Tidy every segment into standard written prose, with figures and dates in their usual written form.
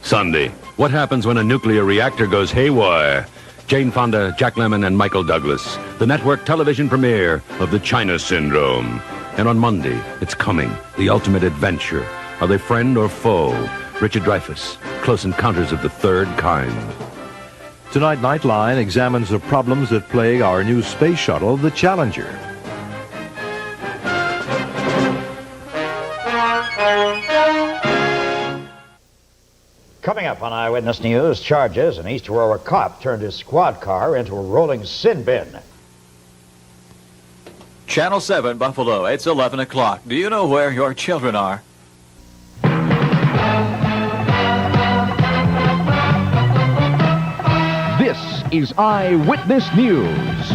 Sunday, what happens when a nuclear reactor goes haywire? Jane Fonda, Jack Lemmon, and Michael Douglas. The network television premiere of The China Syndrome. And on Monday, it's coming. The ultimate adventure. Are they friend or foe? Richard Dreyfuss, Close Encounters of the Third Kind. Tonight, Nightline examines the problems that plague our new space shuttle, the Challenger. Coming up on Eyewitness News, charges: an East Aurora cop turned his squad car into a rolling sin bin. Channel 7, Buffalo, it's 11 o'clock. Do you know where your children are? This is Eyewitness News.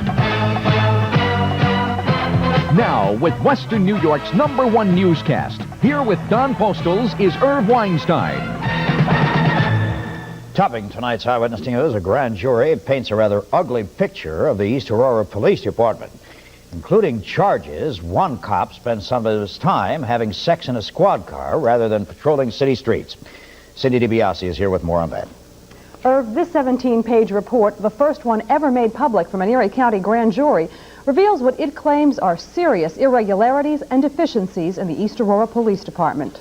Now, with Western New York's #1 newscast, here with Don Postles is Irv Weinstein. Topping tonight's Eyewitness News, a grand jury paints a rather ugly picture of the East Aurora Police Department, including charges. One cop spent some of his time having sex in a squad car rather than patrolling city streets. Cindy DiBiase is here with more on that. Irv, this 17-page report, the first one ever made public from an Erie County grand jury, reveals what it claims are serious irregularities and deficiencies in the East Aurora Police Department.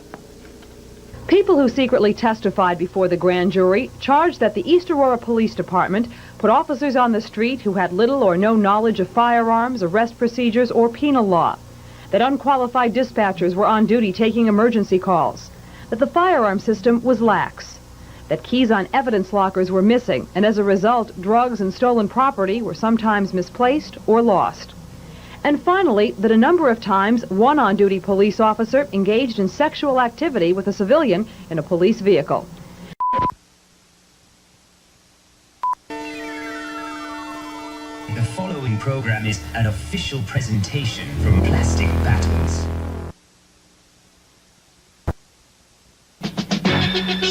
People who secretly testified before the grand jury charged that the East Aurora Police Department put officers on the street who had little or no knowledge of firearms, arrest procedures, or penal law, that unqualified dispatchers were on duty taking emergency calls, that the firearm system was lax, that keys on evidence lockers were missing, and as a result, drugs and stolen property were sometimes misplaced or lost. And finally, that a number of times, one on-duty police officer engaged in sexual activity with a civilian in a police vehicle. The following program is an official presentation from Plastic Battles.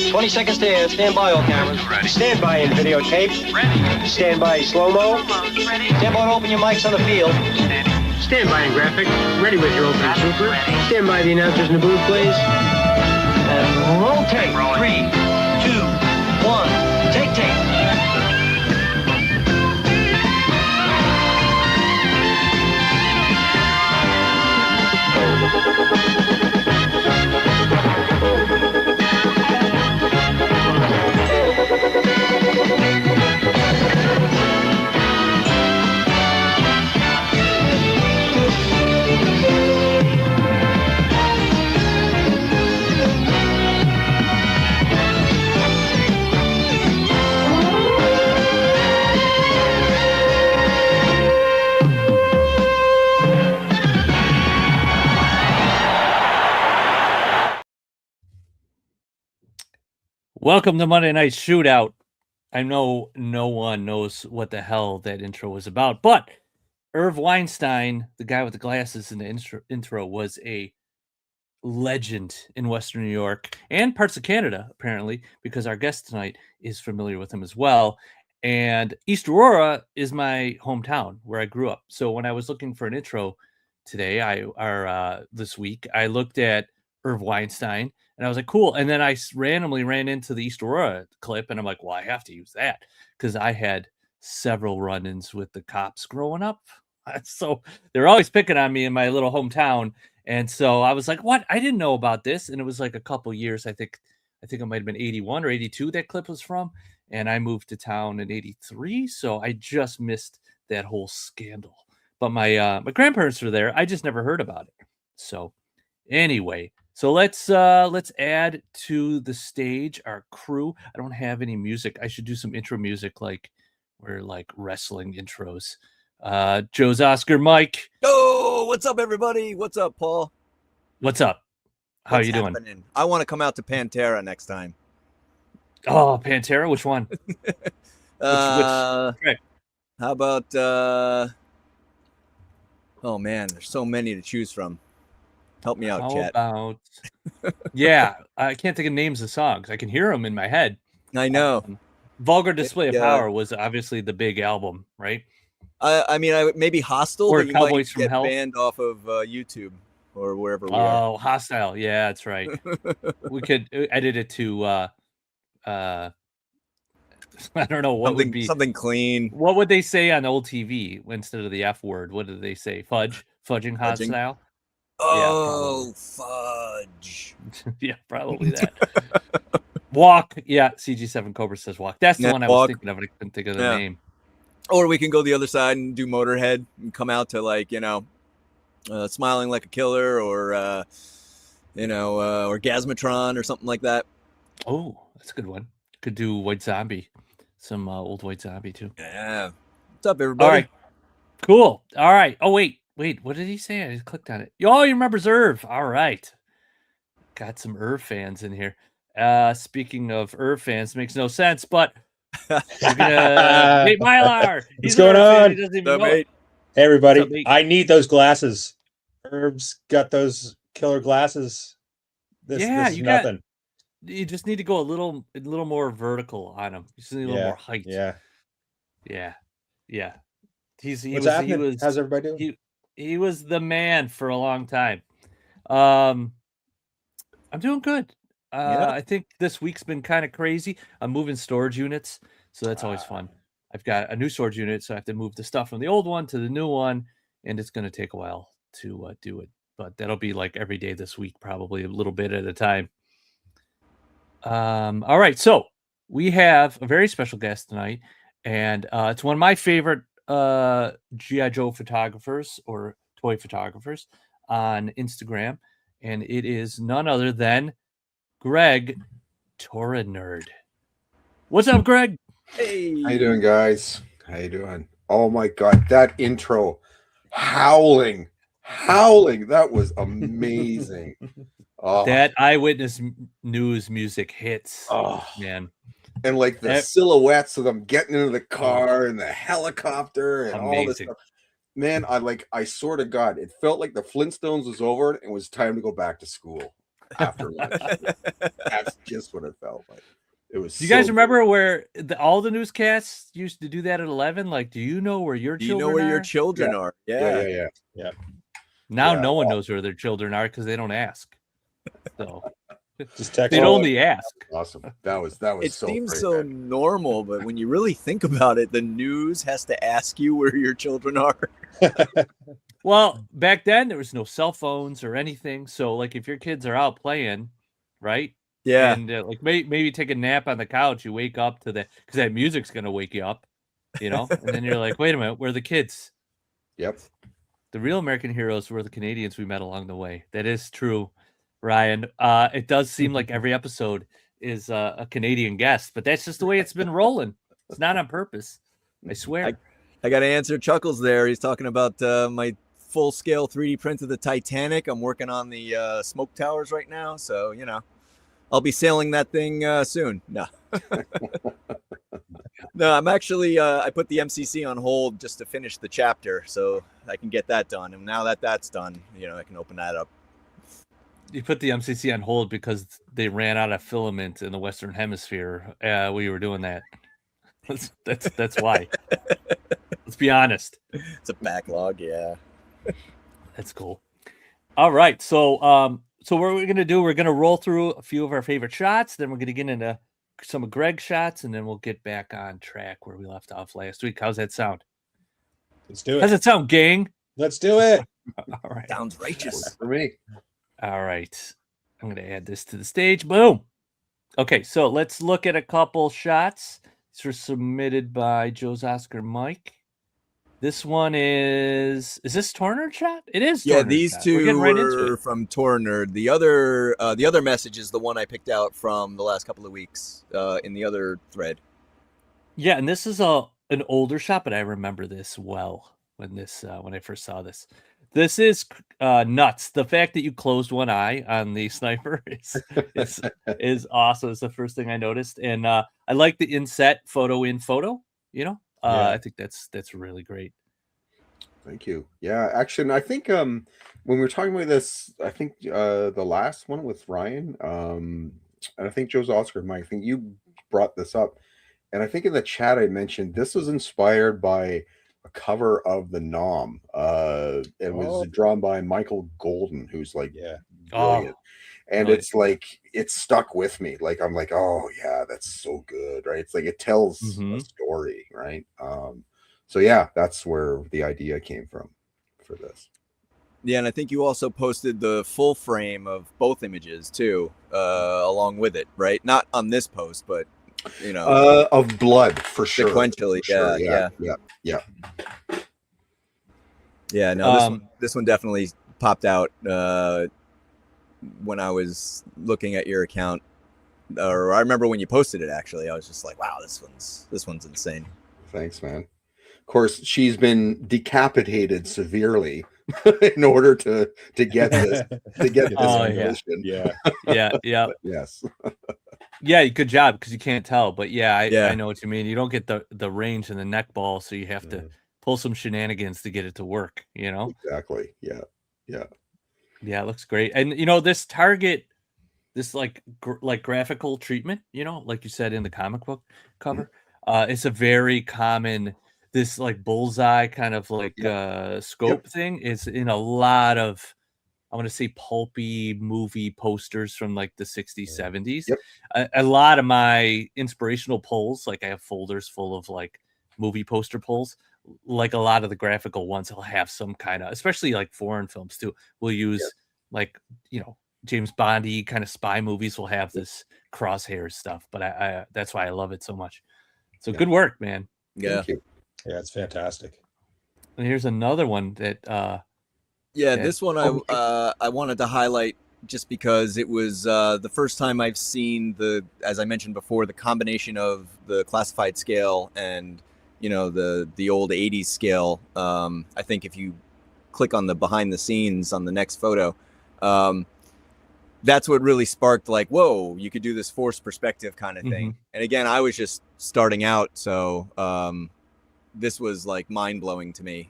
20 seconds to air. Stand by, all cameras. Ready. Stand by in videotape. Ready. Stand by slow-mo. Ready. Stand by to open your mics on the field. Standing. Stand by in graphic. Ready with your opening super. Ready. Stand by the announcers in the booth, please. And roll tape. Rolling. 3, 2, 1. Take tape. Welcome to Monday Night Shootout. I know no one knows what the hell that intro was about, but Irv Weinstein, the guy with the glasses in the intro, was a legend in Western New York and parts of Canada, apparently, because our guest tonight is familiar with him as well. And East Aurora is my hometown where I grew up. So when I was looking for an intro today, this week, I looked at Irv Weinstein, and I was like, cool. And then I randomly ran into the East Aurora clip, and I'm like, well, I have to use that because I had several run-ins with the cops growing up. So they're always picking on me in my little hometown. And so I was like, what? I didn't know about this. And it was like a couple years. I think it might have been 81 or 82 that clip was from. And I moved to town in 83. So I just missed that whole scandal. But my grandparents were there. I just never heard about it. So anyway, so let's add to the stage our crew. I don't have any music. I should do some intro music like we're like wrestling intros. Joe's Oscar, Mike. Oh, what's up, everybody? What's up, Paul? What's up? How What's you doing? happening? I want to come out to Pantera next time. Oh, Pantera? Which one? which track? How about oh man, there's so many to choose from. Help me out, chat. Yeah, I can't think of names of songs. I can hear them in my head. I know. Vulgar Display of Power was obviously the big album, right? I mean, maybe Hostile, or but you Cowboys might from get Hell banned off of YouTube or wherever we are. Oh, Hostile. Yeah, that's right. We could edit it to I don't know what would be something clean. What would they say on old TV instead of the F word? What did they say? Fudging hot style. Oh, fudge. Yeah, probably that. Walk. Yeah, CG7 Cobra says walk. That's the one I was thinking of, but I couldn't think of the name. Or we can go the other side and do Motorhead and come out to like, Smiling Like a Killer or, Orgasmatron or something like that. Oh, that's a good one. Could do White Zombie. Some old White Zombie too. Yeah. What's up, everybody? All right. Cool. All right. Oh, wait. What did he say? I just clicked on it. Oh, you remember Irv. All right. Got some Irv fans in here. Speaking of Irv fans, makes no sense, but Nate Mylar. What's going on? He doesn't even know. Hey, everybody. I need those glasses. Irv's got those killer glasses. This is nothing. You just need to go a little more vertical on him. You just need a little more height. Yeah. How's everybody doing? He was the man for a long time. I'm doing good. I think this week's been kind of crazy. I'm moving storage units, so that's always fun. I've got a new storage unit, so I have to move the stuff from the old one to the new one, and it's going to take a while to do it. But that'll be like every day this week, probably a little bit at a time. All right, so we have a very special guest tonight, and it's one of my favorite G.I. Joe photographers or toy photographers on Instagram, and it is none other than Greg Tora Nerd. What's up, Greg? Hey. How you doing, guys? How you doing? Oh my God, that intro, howling, that was amazing. That Eyewitness News music hits, man. And like the silhouettes of them getting into the car and the helicopter and all this stuff. Man, I swear to God, it felt like the Flintstones was over and it was time to go back to school after lunch. That's just what it felt like. It was. Do you guys remember where all the newscasts used to do that at 11? Like, do you know where your children are? Do you know where your children are? Yeah. Now no one knows where their children are because they don't ask. So just text. They'd only ask. Awesome. That was. It seems so normal, but when you really think about it, the news has to ask you where your children are. Well, back then there was no cell phones or anything. So, like, if your kids are out playing, right? Yeah. And like maybe take a nap on the couch, you wake up to because that music's gonna wake you up, and then you're like, wait a minute, where are the kids? Yep. The real American heroes were the Canadians we met along the way. That is true, Ryan. It does seem like every episode is a Canadian guest, but that's just the way it's been rolling. It's not on purpose. I swear. I got to answer Chuckles there. He's talking about my full-scale 3D print of the Titanic. I'm working on the smoke towers right now, so I'll be sailing that thing soon. No. No, I'm actually, I put the MCC on hold just to finish the chapter so I can get that done. And now that that's done, I can open that up. You put the MCC on hold because they ran out of filament in the Western Hemisphere. We were doing that. That's why. Let's be honest. It's a backlog, yeah. That's cool. All right, so what we're gonna do? We're gonna roll through a few of our favorite shots. Then we're gonna get into some of Greg's shots, and then we'll get back on track where we left off last week. How's that sound? Let's do it. How's it sound, gang? Let's do it. All right. Sounds righteous for me. All right. I'm gonna add this to the stage. Boom. Okay, so let's look at a couple shots. These were submitted by Joe's Oscar Mike. This one is this Tornerd shot? It is. Yeah, Tornerd these shot. two were from Tornerd. The other message is the one I picked out from the last couple of weeks in the other thread. Yeah, and this is an older shot, but I remember this well when I first saw this. This is nuts. The fact that you closed one eye on the sniper is awesome. It's the first thing I noticed, and I like the inset photo in photo. I think that's really great. Thank you. Yeah, actually, I think when we were talking about this, I think the last one with Ryan, and I think Joe's Oscar Mike, I think you brought this up, and I think in the chat I mentioned this was inspired by a cover of the Nom. It was drawn by Michael Golden, who's like brilliant. and it's like it's stuck with me. Like I'm like, oh yeah, that's so good, right? It's like it tells a story, right? So yeah, that's where the idea came from for this. Yeah, and I think you also posted the full frame of both images too, along with it, right? Not on this post, but you know, of blood for sure. Sequentially, for sure. Yeah. No, this one definitely popped out when I was looking at your account, or I remember when you posted it. Actually, I was just like, wow, this one's insane. Thanks, man. Of course, she's been decapitated severely in order to get this animation. Yeah. Yes. Yeah, good job, because you can't tell, but I know what you mean. You don't get the range in the neck ball, so you have to pull some shenanigans to get it to work, you know? Exactly. Yeah. Yeah, it looks great. And this target, this like graphical treatment, like you said in the comic book cover, it's a very common, this like bullseye kind of like scope thing is in a lot of, I want to say, pulpy movie posters from like the 60s, 70s. A lot of my inspirational pulls, like I have folders full of like movie poster pulls, like a lot of the graphical ones will have some kind of, especially like foreign films too, will use like, James Bondy kind of spy movies will have this crosshair stuff, but I that's why I love it so much. So good work, man. Yeah. Yeah, it's fantastic. And here's another one that this one I wanted to highlight just because it was the first time I've seen as I mentioned before, the combination of the classified scale and the old 80s scale. I think if you click on the behind the scenes on the next photo, that's what really sparked like, whoa, you could do this forced perspective kind of thing. And again, I was just starting out, so this was like mind blowing to me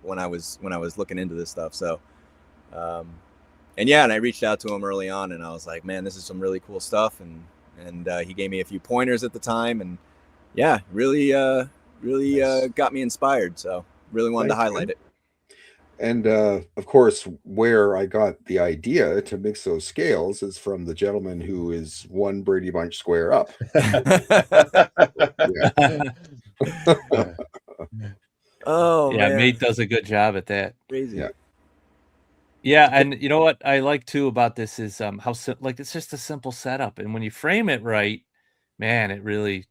when I was looking into this stuff. So and I reached out to him early on, and I was like, man, this is some really cool stuff, and he gave me a few pointers at the time, and really got me inspired. So really wanted to highlight it. And of course, where I got the idea to mix those scales is from the gentleman who is one Brady Bunch square up. Oh man, Mate does a good job at that. Crazy. Yeah, and you know what I like too about this is how it's just a simple setup, and when you frame it right, man, it really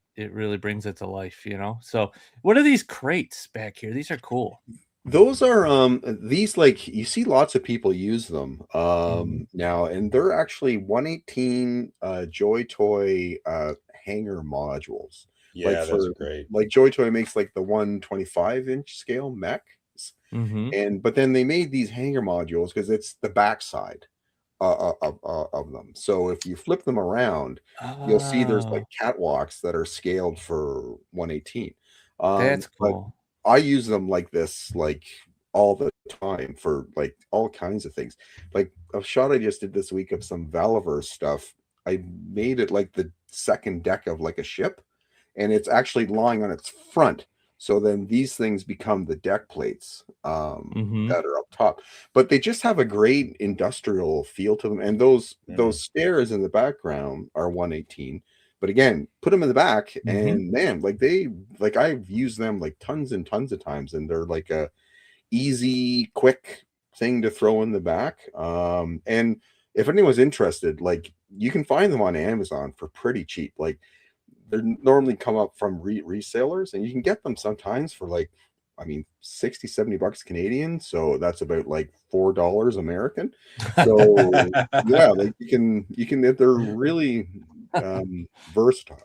brings it to life. So what are these crates back here? These are cool. Those are these, like, you see lots of people use them now, and they're actually 118 Joy Toy hanger modules. Yeah, those are great. Like Joy Toy makes like the 125-inch scale mechs, but then they made these hanger modules because it's the backside of them. So if you flip them around, you'll see there's like catwalks that are scaled for 118. That's cool. I use them like this, like all the time for like all kinds of things. Like a shot I just did this week of some Valiverse stuff. I made it like the second deck of like a ship, and it's actually lying on its front. So then these things become the deck plates that are up top. But they just have a great industrial feel to them. And those stairs in the background are 118. But again, put them in the back, and man, I've used them like tons and tons of times, and they're like a easy, quick thing to throw in the back. And if anyone's interested, like you can find them on Amazon for pretty cheap. Like they normally come up from resellers, and you can get them sometimes for like, I mean, 60, 70 bucks Canadian. So that's about like $4 American. So yeah, like you can, they're really versatile.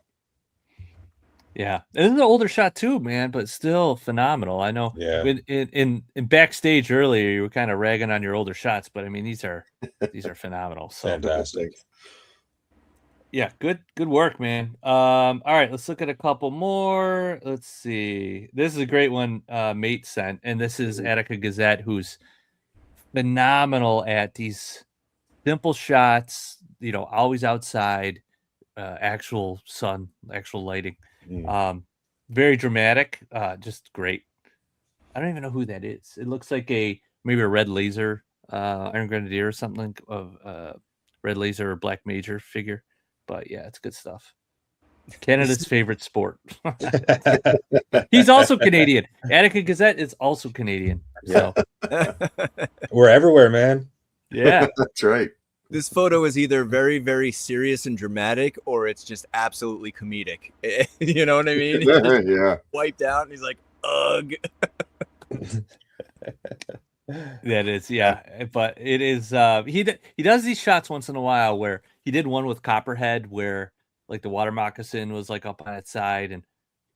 Yeah, this is an older shot too, man, but still phenomenal. I know. Yeah. In backstage earlier, you were kind of ragging on your older shots, but I mean these are phenomenal. So fantastic. Yeah, good work, man. All right, let's look at a couple more. Let's see. This is a great one, Mate sent, and this is Attica Gazette, who's phenomenal at these simple shots. Always outside. Actual sun, actual lighting, very dramatic, just great. I don't even know who that is. It looks like maybe a red laser, Iron Grenadier or something of red laser or black major figure. But yeah, it's good stuff. Canada's favorite sport. He's also Canadian. Attica Gazette is also Canadian. So we're everywhere, man. Yeah, that's right. This photo is either very, very serious and dramatic, or it's just absolutely comedic. You know what I mean? Yeah. Wiped out, and he's like, ugh. That is, yeah. But it is. He does these shots once in a while where he did one with Copperhead where like the water moccasin was like up on its side and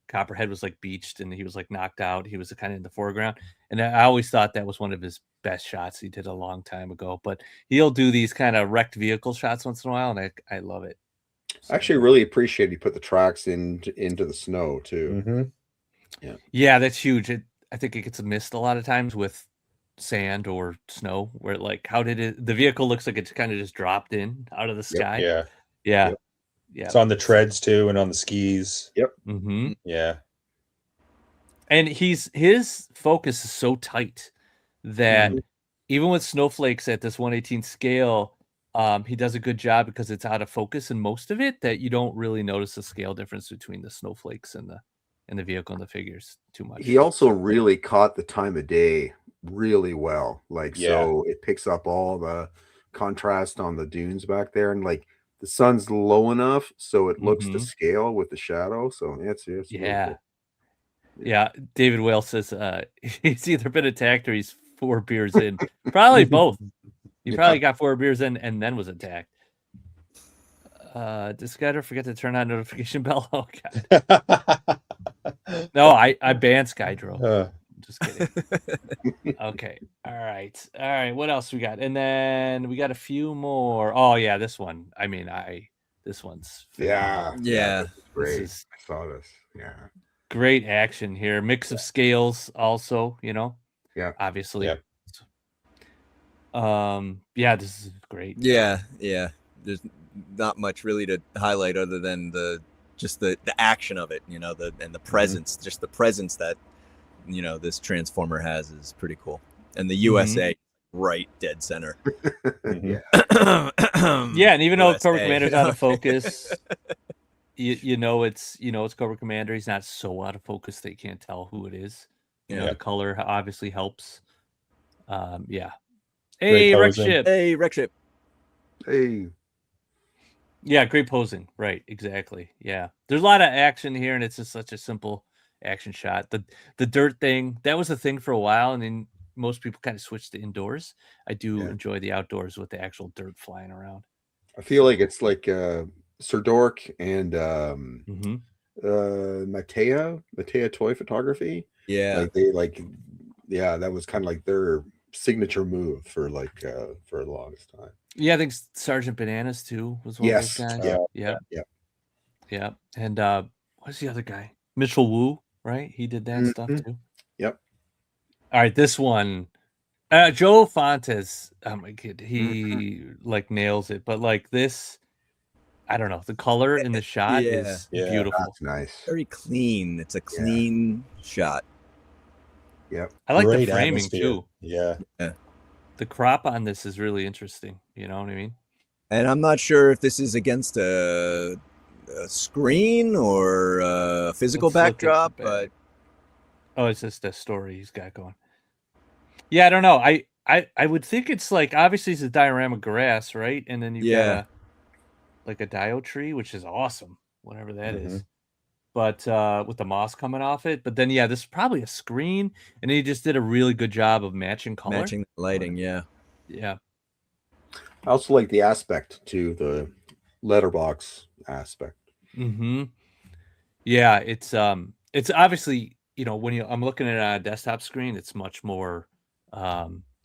Copperhead was like beached and he was like knocked out. He was kind of in the foreground. And I always thought that was one of his best shots he did a long time ago. But he'll do these kind of wrecked vehicle shots once in a while, and I love it. I actually really appreciate he put the tracks into the snow too. Mm-hmm. Yeah, that's huge. I think it gets missed a lot of times with sand or snow where like how did the vehicle looks like it's kind of just dropped in out of the sky. Yeah. It's on the treads too and on the skis. Mm-hmm. Yeah. And his focus is so tight that even with snowflakes at this 1/18 scale, he does a good job because it's out of focus in most of it that you don't really notice the scale difference between the snowflakes and the vehicle and the figures too much. He also really caught the time of day really well. Like, so it picks up all the contrast on the dunes back there, and like the sun's low enough so it looks to scale with the shadow. So it's really cool. Yeah. David Whale says he's either been attacked or he's 4 beers in. Probably both. He probably got 4 beers in and then was attacked. This guy don't forget to turn on notification bell. Oh god. No, I banned Skydro. Just kidding. Okay. All right. What else we got? And then we got a few more. Oh yeah, this one. I mean, this one's phenomenal. Yeah. Great. This I saw this. Yeah. Great action here. Mix of scales also, obviously. Yeah. This is great. Yeah. There's not much really to highlight other than the action of it, and the presence, just the presence that this transformer has is pretty cool. And the USA right dead center. Yeah, and even though Cobra Commander's out of focus, it's Cobra Commander. He's not so out of focus that you can't tell who it is. The color obviously helps. Hey, Wreck Ship. Hey, Wreck Ship. Hey. Yeah, great posing. Right, exactly. Yeah. There's a lot of action here, and it's just such a simple action shot. The dirt thing, that was a thing for a while, and then most people kind of switched to indoors. I do enjoy the outdoors with the actual dirt flying around. I feel like it's like Sir Dork and Matea Toy Photography. Yeah. That was kind of like their signature move for the longest time. Yeah, I think Sergeant Bananas too was one of those guys. Yeah. And what's the other guy? Mitchell Wu, right? He did that stuff too. Yep. All right, this one, Joe Fontes. Oh my god, he like nails it. But like this, I don't know. The color in the shot is beautiful. That's nice. Very clean. It's a clean shot. Yep. I like Great the framing atmosphere. too. Yeah. The crop on this is really interesting. You know what I mean? And I'm not sure if this is against a screen or a physical backdrop, but it's just a story he's got going. Yeah, I don't know. I would think it's like obviously it's a diorama grass, right? And then you got a dio tree, which is awesome, whatever that is. But with the moss coming off it. But then this is probably a screen, and he just did a really good job of matching color. Matching the lighting, yeah. I also like the aspect to the letterbox aspect. Yeah, it's obviously, when I'm looking at it on a desktop screen, it's much more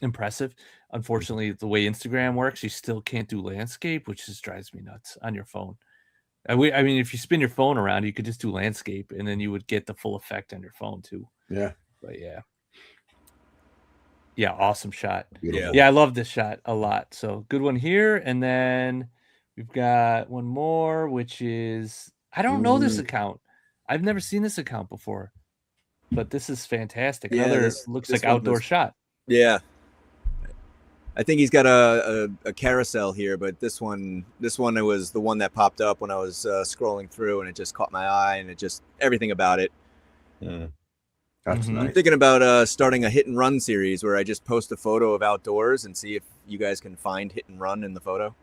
impressive. Unfortunately, the way Instagram works, you still can't do landscape, which just drives me nuts on your phone. I mean, if you spin your phone around, you could just do landscape, and then you would get the full effect on your phone too. Yeah. But yeah, awesome shot. Beautiful. Yeah, I love this shot a lot. So good one here, and then we've got one more, which is I don't know this account. I've never seen this account before, but this is fantastic. Another looks like outdoor shot. Yeah. I think he's got a carousel here, but this one it was the one that popped up when I was scrolling through, and it just caught my eye, and it just everything about it. That's nice. I'm thinking about starting a hit and run series where I just post a photo of outdoors and see if you guys can find hit and run in the photo.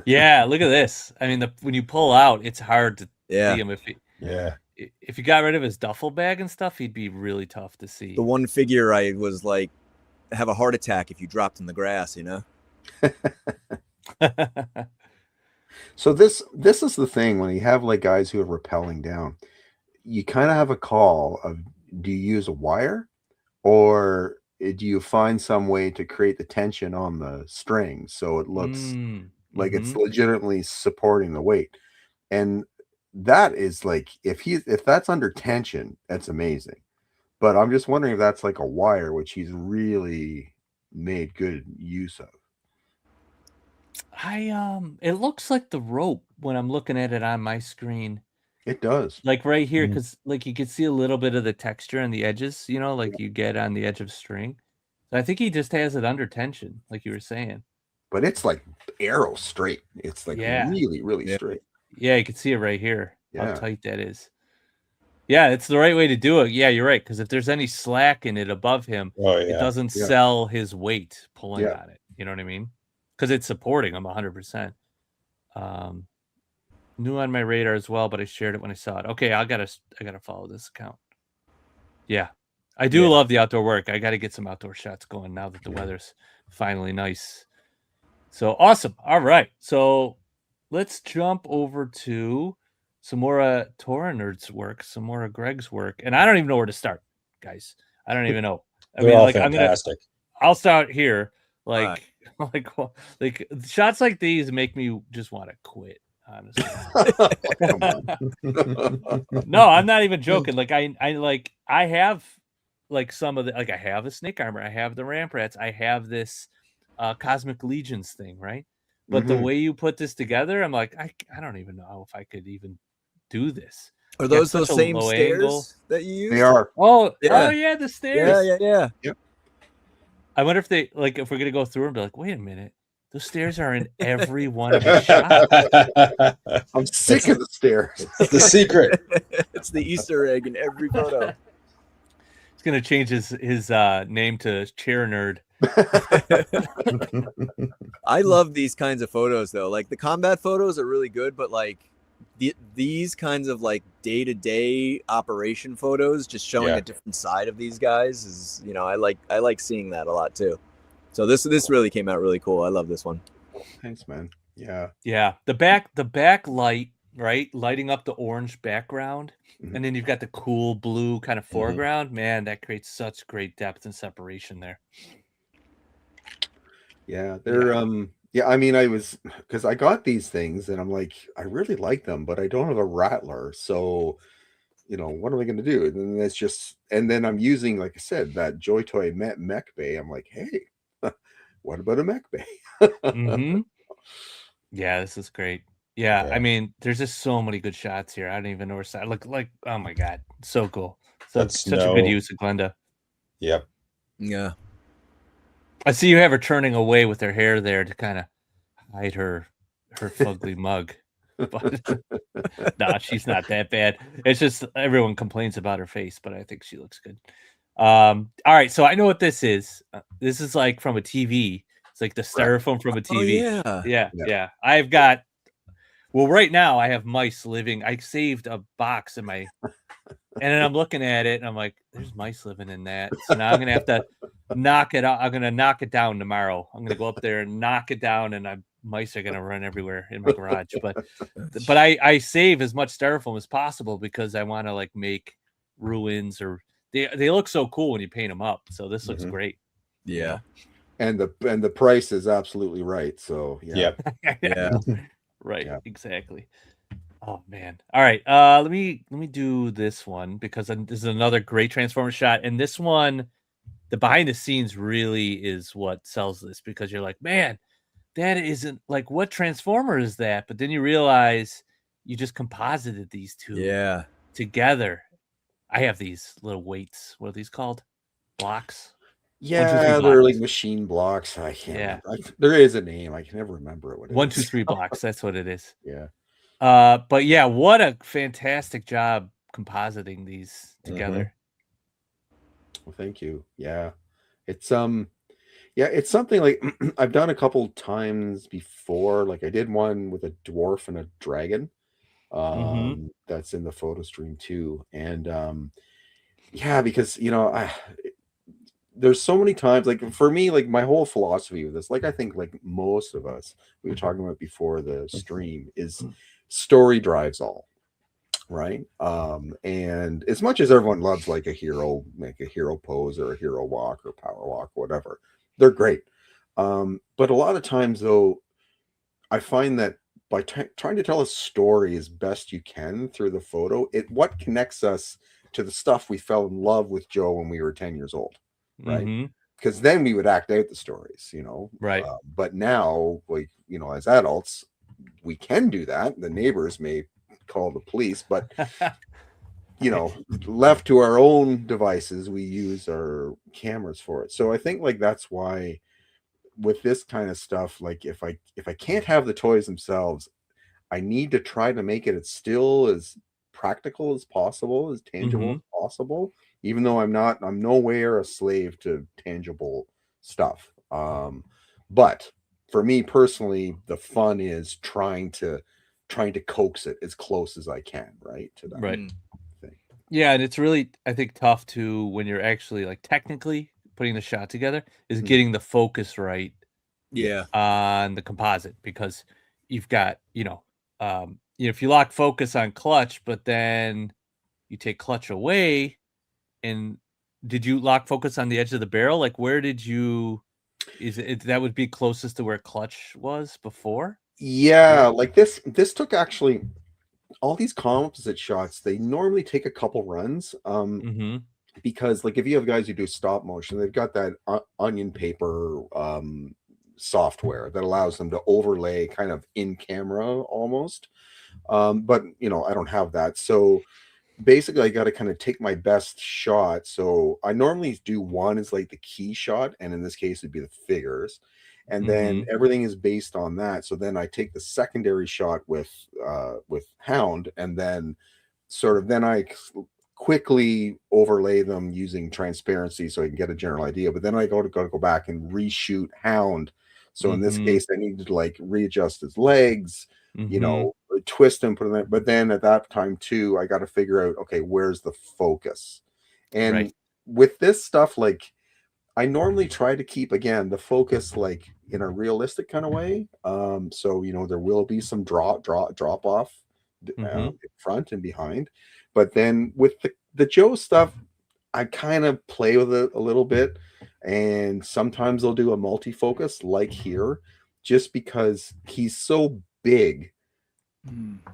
Yeah, look at this. I mean, when you pull out, it's hard to see him. If you got rid of his duffel bag and stuff, he'd be really tough to see. The one figure I was like, have a heart attack if you dropped in the grass, you know. So this is the thing when you have like guys who are rappelling down, you kind of have a call of, do you use a wire or do you find some way to create the tension on the string so it looks like it's legitimately supporting the weight? And that is like, if that's under tension, that's amazing. But I'm just wondering if that's like a wire, which he's really made good use of. It looks like the rope when I'm looking at it on my screen. It does. Like right here, because like you can see a little bit of the texture on the edges, you know, like you get on the edge of string. So I think he just has it under tension, like you were saying. But it's like arrow straight. It's like really, really straight. Yeah, you can see it right here, how Yeah. tight that is. Yeah, it's the right way to do it. Yeah, you're right. Because if there's any slack in it above him, it doesn't sell his weight pulling on it. You know what I mean? Because it's supporting him 100%. New on my radar as well, but I shared it when I saw it. Okay, I gotta follow this account. Yeah, I do love the outdoor work. I got to get some outdoor shots going now that the weather's finally nice. So awesome. All right, so let's jump over to some more Torah Nerd's work, some more Greg's work, and I don't even know where to start, guys. I don't even know. I mean, all like fantastic. I'll start here. Like shots like these make me just want to quit. Honestly. No, I'm not even joking. Like I have like some of the, like I have a snake armor, I have the ramp rats, I have this Cosmic Legions thing, right? But the way you put this together, I'm like, I don't even know if I could even do this. Are those same stairs that you use? They are. Oh yeah, the stairs. Yeah. Yep. I wonder if they like if we're gonna go through and be like, wait a minute, those stairs are in every one of the shots. I'm sick of the stairs. It's the secret. It's the Easter egg in every photo. He's gonna change his name to Chair Nerd. I love these kinds of photos though. Like the combat photos are really good, but like these kinds of like day-to-day operation photos, just showing a different side of these guys is, you know, I like seeing that a lot too. So this really came out really cool. I love this one. Thanks, man. Yeah. Yeah. The back light, right? Lighting up the orange background. And then you've got the cool blue kind of foreground. Man, that creates such great depth and separation there. Yeah. They're I mean, because I got these things and I'm like, I really like them, but I don't have a rattler. So, you know, what am I going to do? And then and then I'm using, like I said, that Joy Toy mech bay. I'm like, hey, what about a mech bay? Yeah, this is great. Yeah, I mean, there's just so many good shots here. I don't even know where to like, oh my God, so cool. Such a good use of Glenda. Yep. Yeah. I see you have her turning away with her hair there to kind of hide her fugly mug. But nah, she's not that bad. It's just everyone complains about her face, but I think she looks good. All right, so I know what this is. This is like from a TV. It's like the styrofoam from a TV. Oh, yeah. I've got. Well, right now I have mice living. I saved a box in my, and then I'm looking at it and I'm like, "There's mice living in that." So now I'm gonna have to knock it out. I'm gonna knock it down tomorrow. I'm gonna go up there and knock it down, and mice are gonna run everywhere in my garage. But I save as much styrofoam as possible because I want to like make ruins or they look so cool when you paint them up. So this looks great. Yeah. And the price is absolutely right. So yeah. Right. Yeah. Exactly. Oh man. All right. Let me do this one because this is another great Transformer shot. And this one, the behind the scenes really is what sells this because you're like, man, that isn't like what Transformer is that? But then you realize you just composited these two together. I have these little weights. What are these called? Blocks. Yeah, they're like machine blocks. I can't remember. There is a name. I can never remember what it is. 1, 2, 3 blocks. That's what it is. Yeah. But yeah, what a fantastic job compositing these together. Well, thank you. Yeah. It's it's something like I've done a couple times before. Like I did one with a dwarf and a dragon. That's in the photo stream too. And yeah, because there's so many times, like for me, like my whole philosophy with this, like I think like most of us, we were talking about before the stream, is story drives all, right? And as much as everyone loves like a hero, make a hero pose or a hero walk or power walk, whatever, they're great. But a lot of times though, I find that by trying to tell a story as best you can through the photo, what connects us to the stuff we fell in love with Joe when we were 10 years old, right? Because then we would act out the stories, right? But now, like, as adults, we can do that. The neighbors may call the police, but left to our own devices, we use our cameras for it. So I think like that's why with this kind of stuff, like if I can't have the toys themselves, I need to try to make it still as practical as possible, as tangible as possible, even though I'm nowhere a slave to tangible stuff. But for me personally, the fun is trying to coax it as close as I can, right, to that right thing. Yeah, and it's really, I think, tough to, when you're actually like technically putting the shot together, is getting the focus right on the composite, because you've got if you lock focus on clutch but then you take clutch away, and did you lock focus on the edge of the barrel? Like, where did you, is it that would be closest to where clutch was before? Yeah, like this took actually, all these composite shots, they normally take a couple runs. Because like if you have guys who do stop motion, they've got that onion paper software that allows them to overlay kind of in camera almost. But I don't have that. So basically I got to kind of take my best shot. So I normally do one is like the key shot, and in this case it'd be the figures. And then everything is based on that. So then I take the secondary shot with Hound, and then I quickly overlay them using transparency so I can get a general idea. But then I go back and reshoot Hound. So in this case, I need to like readjust his legs, twist him, put him there. But then at that time too, I got to figure out, okay, where's the focus? And with this stuff, like I normally try to keep, again, the focus like in a realistic kind of way. So there will be some drop off in front and behind. But then with the Joe stuff, I kind of play with it a little bit, and sometimes they'll do a multi-focus like here, just because he's so big.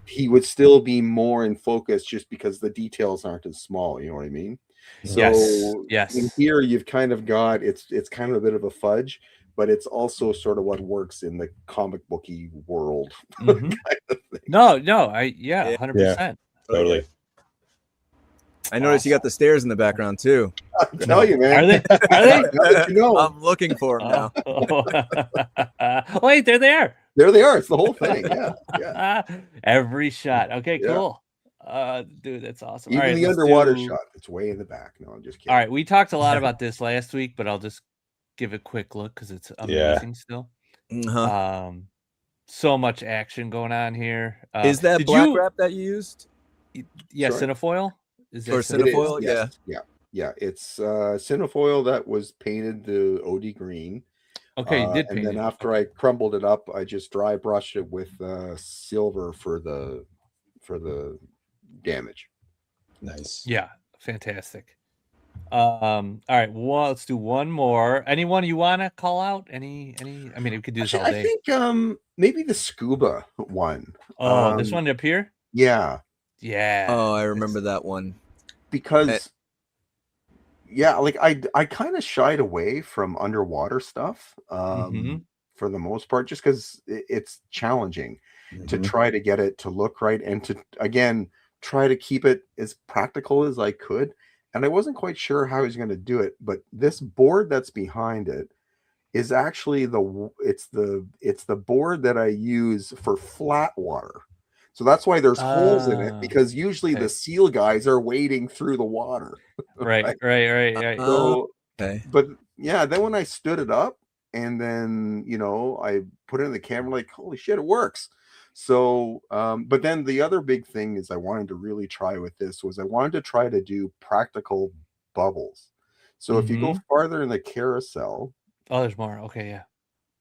He would still be more in focus just because the details aren't as small. You know what I mean? So yes. In here you've kind of got it's kind of a bit of a fudge, but it's also sort of what works in the comic booky world. Kind of thing. No, 100%. Totally. I noticed you got the stairs in the background too. I tell you, man. Are they? I'm looking for them now. Wait, they're there. There they are. It's the whole thing. Yeah. Every shot. Okay, cool. Dude, that's awesome. Even the underwater shot, it's way in the back. No, I'm just kidding. All right, we talked a lot about this last week, but I'll just give a quick look because it's amazing still. So much action going on here. Is that black wrap that you used? Yeah, cinefoil. Is that cinefoil? Yeah. It's cinefoil that was painted the OD green. Okay, you did paint and then it. after I crumbled it up, I just dry brushed it with silver for the damage. Nice. Yeah, fantastic. All right, well, let's do one more. Anyone you want to call out? Any? I mean, we could do this all day. I think maybe the scuba one. Oh, this one up here? Yeah. Oh, I remember that one. Because like I kind of shied away from underwater stuff for the most part, just because it's challenging to try to get it to look right and to, again, try to keep it as practical as I could. and I wasn't quite sure how he's going to do it. But this board that's behind it is actually it's the board that I use for flat water. So that's why there's holes in it, because usually the seal guys are wading through the water. Right. So, but yeah, then when I stood it up and then, I put it in the camera, like, holy shit, it works. So, but then the other big thing is I wanted to really try with this was I wanted to try to do practical bubbles. So if you go farther in the carousel. Oh, there's more. Okay, yeah.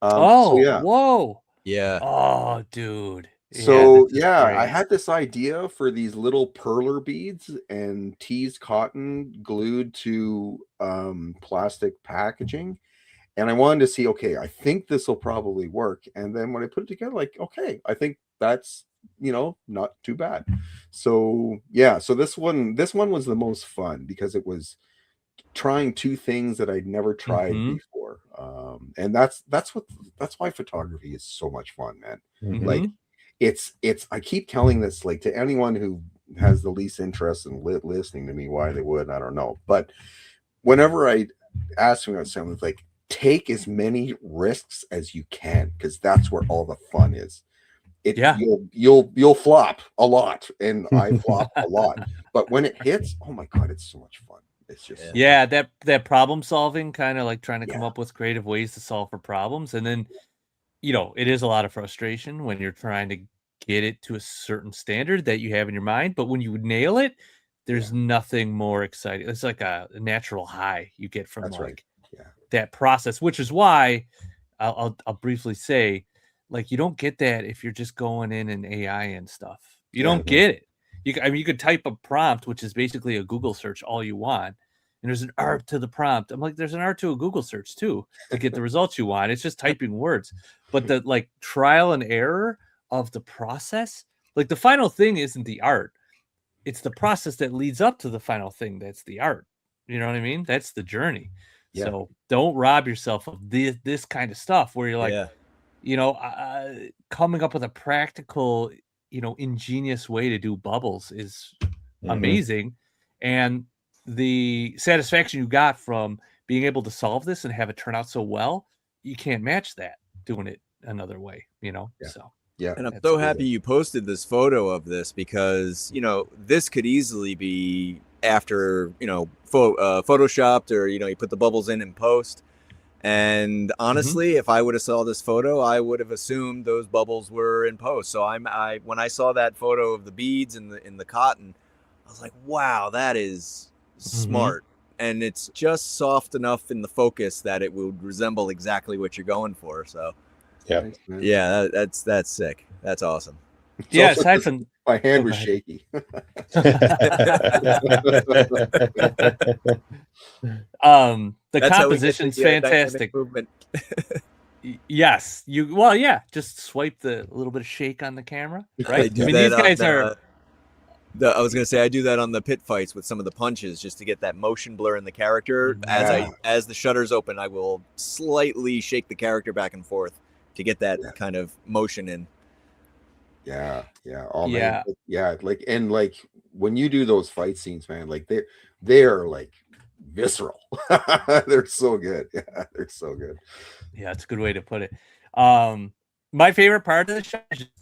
Whoa. Yeah. Oh, dude. So I had this idea for these little perler beads and teased cotton glued to plastic packaging. And I wanted to see, okay, I think this will probably work. And then when I put it together, like, okay, I think that's, not too bad. So so this one was the most fun because it was trying two things that I'd never tried before. And that's why photography is so much fun, man. Like it's I keep telling this, like, to anyone who has the least interest in listening to me, why they would, I don't know. But whenever I ask them about something, it's like, take as many risks as you can, because that's where all the fun is. You'll flop a lot, and I flop a lot. But when it hits, oh my god, it's so much fun. It's just that problem solving, kind of like trying to come up with creative ways to solve for problems, and then it is a lot of frustration when you're trying to get it to a certain standard that you have in your mind, but when you nail it, there's nothing more exciting. It's like a natural high you get from that process, which is why I'll briefly say, like, you don't get that if you're just going in and AI and stuff. You don't get it. You could type a prompt, which is basically a Google search, all you want, and there's an art to the prompt. I'm like, there's an art to a Google search too to get the results you want. It's just typing words, but the trial and error of the process, like the final thing isn't the art. It's the process that leads up to the final thing. That's the art. You know what I mean? That's the journey. Yeah. So don't rob yourself of this kind of stuff where you're like, coming up with a practical, ingenious way to do bubbles is amazing. And the satisfaction you got from being able to solve this and have it turn out so well, you can't match that doing it another way, So. Yeah. And I'm so happy you posted this photo of this, because, this could easily be after, photoshopped, or, you put the bubbles in post. And honestly, if I would have saw this photo, I would have assumed those bubbles were in post. So when I saw that photo of the beads in the cotton, I was like, wow, that is smart. And it's just soft enough in the focus that it would resemble exactly what you're going for. So that's sick. That's awesome. Yeah, aside from my hand was shaky. The composition's fantastic. Yes, just swipe the little bit of shake on the camera, right? I mean, these guys are. I was gonna say I do that on the pit fights with some of the punches, just to get that motion blur in the character. As the shutters open, I will slightly shake the character back and forth to get that kind of motion in. Like when you do those fight scenes, man, like they're like visceral. They're so good. Yeah, they're so good. Yeah, it's a good way to put it. My favorite part of the shot is just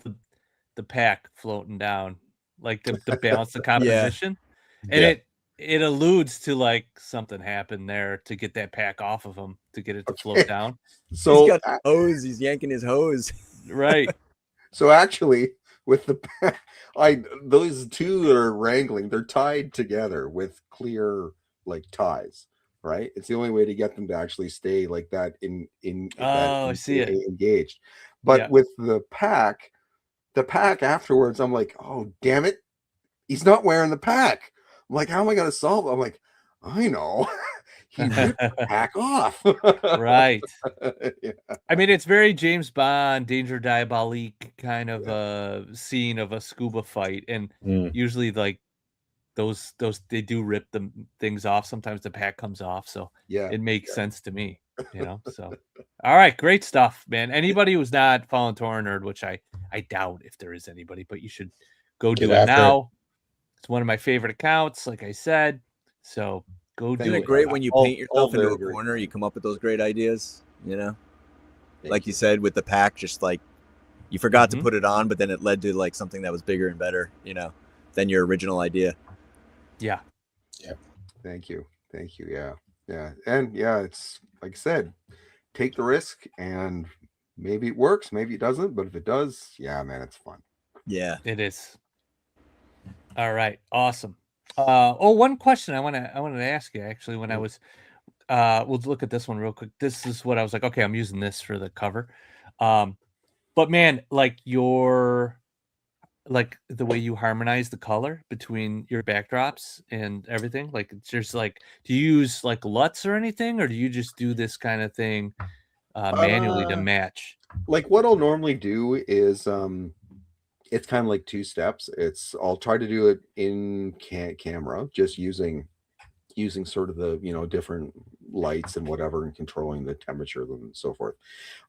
the pack floating down, like the balance, the composition, and it alludes to like something happened there to get that pack off of him, to get it to float down. So he's got the hose. He's yanking his hose. Right. So actually, with the those two that are wrangling, they're tied together with clear ties, right? It's the only way to get them to actually stay like that I see it engaged. But with the pack afterwards, I'm like, oh damn it, he's not wearing the pack. I'm like, how am I going to solve it? I'm like, I know. He ripped the pack off. Right. I mean, it's very James Bond, Danger Diabolique kind of scene of a scuba fight, and usually like those they do rip the things off. Sometimes the pack comes off, so it makes sense to me, So, all right, great stuff, man. Anybody who's not following Torn Nerd, which I doubt if there is anybody, but you should go do it now. It's one of my favorite accounts. Like I said, So go Isn't do it it. great when you paint yourself into very a great. corner, you come up with those great ideas, you know? Thank Like you said, with the pack, just like you forgot to put it on, but then it led to like something that was bigger and better, you know, than your original idea. Yeah. Yeah. Thank you. Yeah. Yeah. And yeah, it's like I said, take the risk and maybe it works, maybe it doesn't, but if it does, yeah, man, it's fun. Yeah. It is. All right. Awesome. One question I wanted to ask you actually when I was we'll look at this one real quick. This is what I was like, okay, I'm using this for the cover. But man, like the way you harmonize the color between your backdrops and everything, like it's just like, do you use like LUTs or anything, or do you just do this kind of thing manually to match? Like what I'll normally do is it's kind of like two steps. I'll try to do it in camera, just using sort of the different lights and whatever and controlling the temperature and so forth.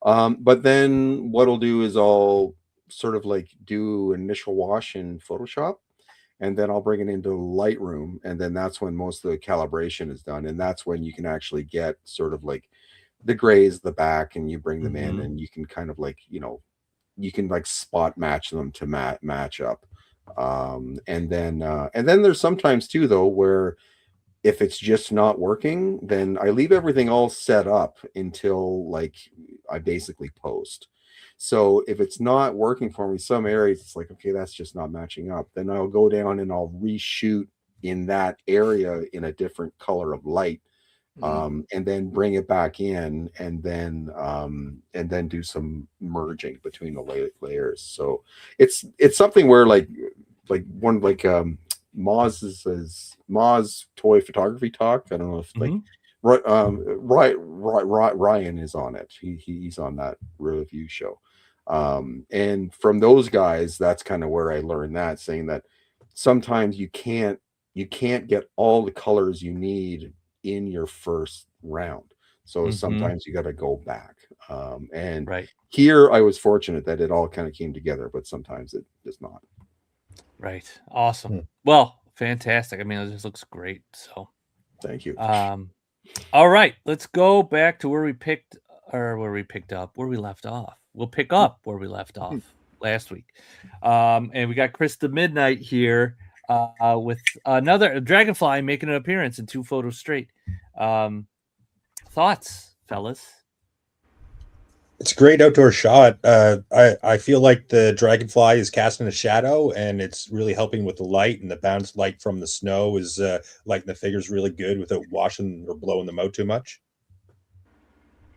But then what I'll do is I'll sort of like do initial wash in Photoshop, and then I'll bring it into Lightroom, and then that's when most of the calibration is done, and that's when you can actually get sort of like the grays, the back, and you bring them in, and you can kind of like you can like spot match them to match up. And then there's sometimes too though where if it's just not working, then I leave everything all set up until like I basically post. So if it's not working for me, some areas it's like, okay, that's just not matching up. Then I'll go down and I'll reshoot in that area in a different color of light. And then bring it back in, and then do some merging between the layers. So it's something where like Moz toy photography talk. I don't know if Ryan is on it. He's on that review show. And from those guys, that's kind of where I learned that, saying that sometimes you can't get all the colors you need in your first round. So sometimes you got to go back. And here I was fortunate that it all kind of came together, but sometimes it does not. Right. Awesome. Well, fantastic. I mean, it just looks great. So thank you. All right, let's go back to where we left off. We'll pick up where we left off last week. And we got Chris the Midnight here with another Dragonfly making an appearance in 2 photos straight. Thoughts, fellas? It's a great outdoor shot. I feel like the Dragonfly is casting a shadow, and it's really helping with the light, and the bounce light from the snow is lighting the figures really good without washing or blowing them out too much.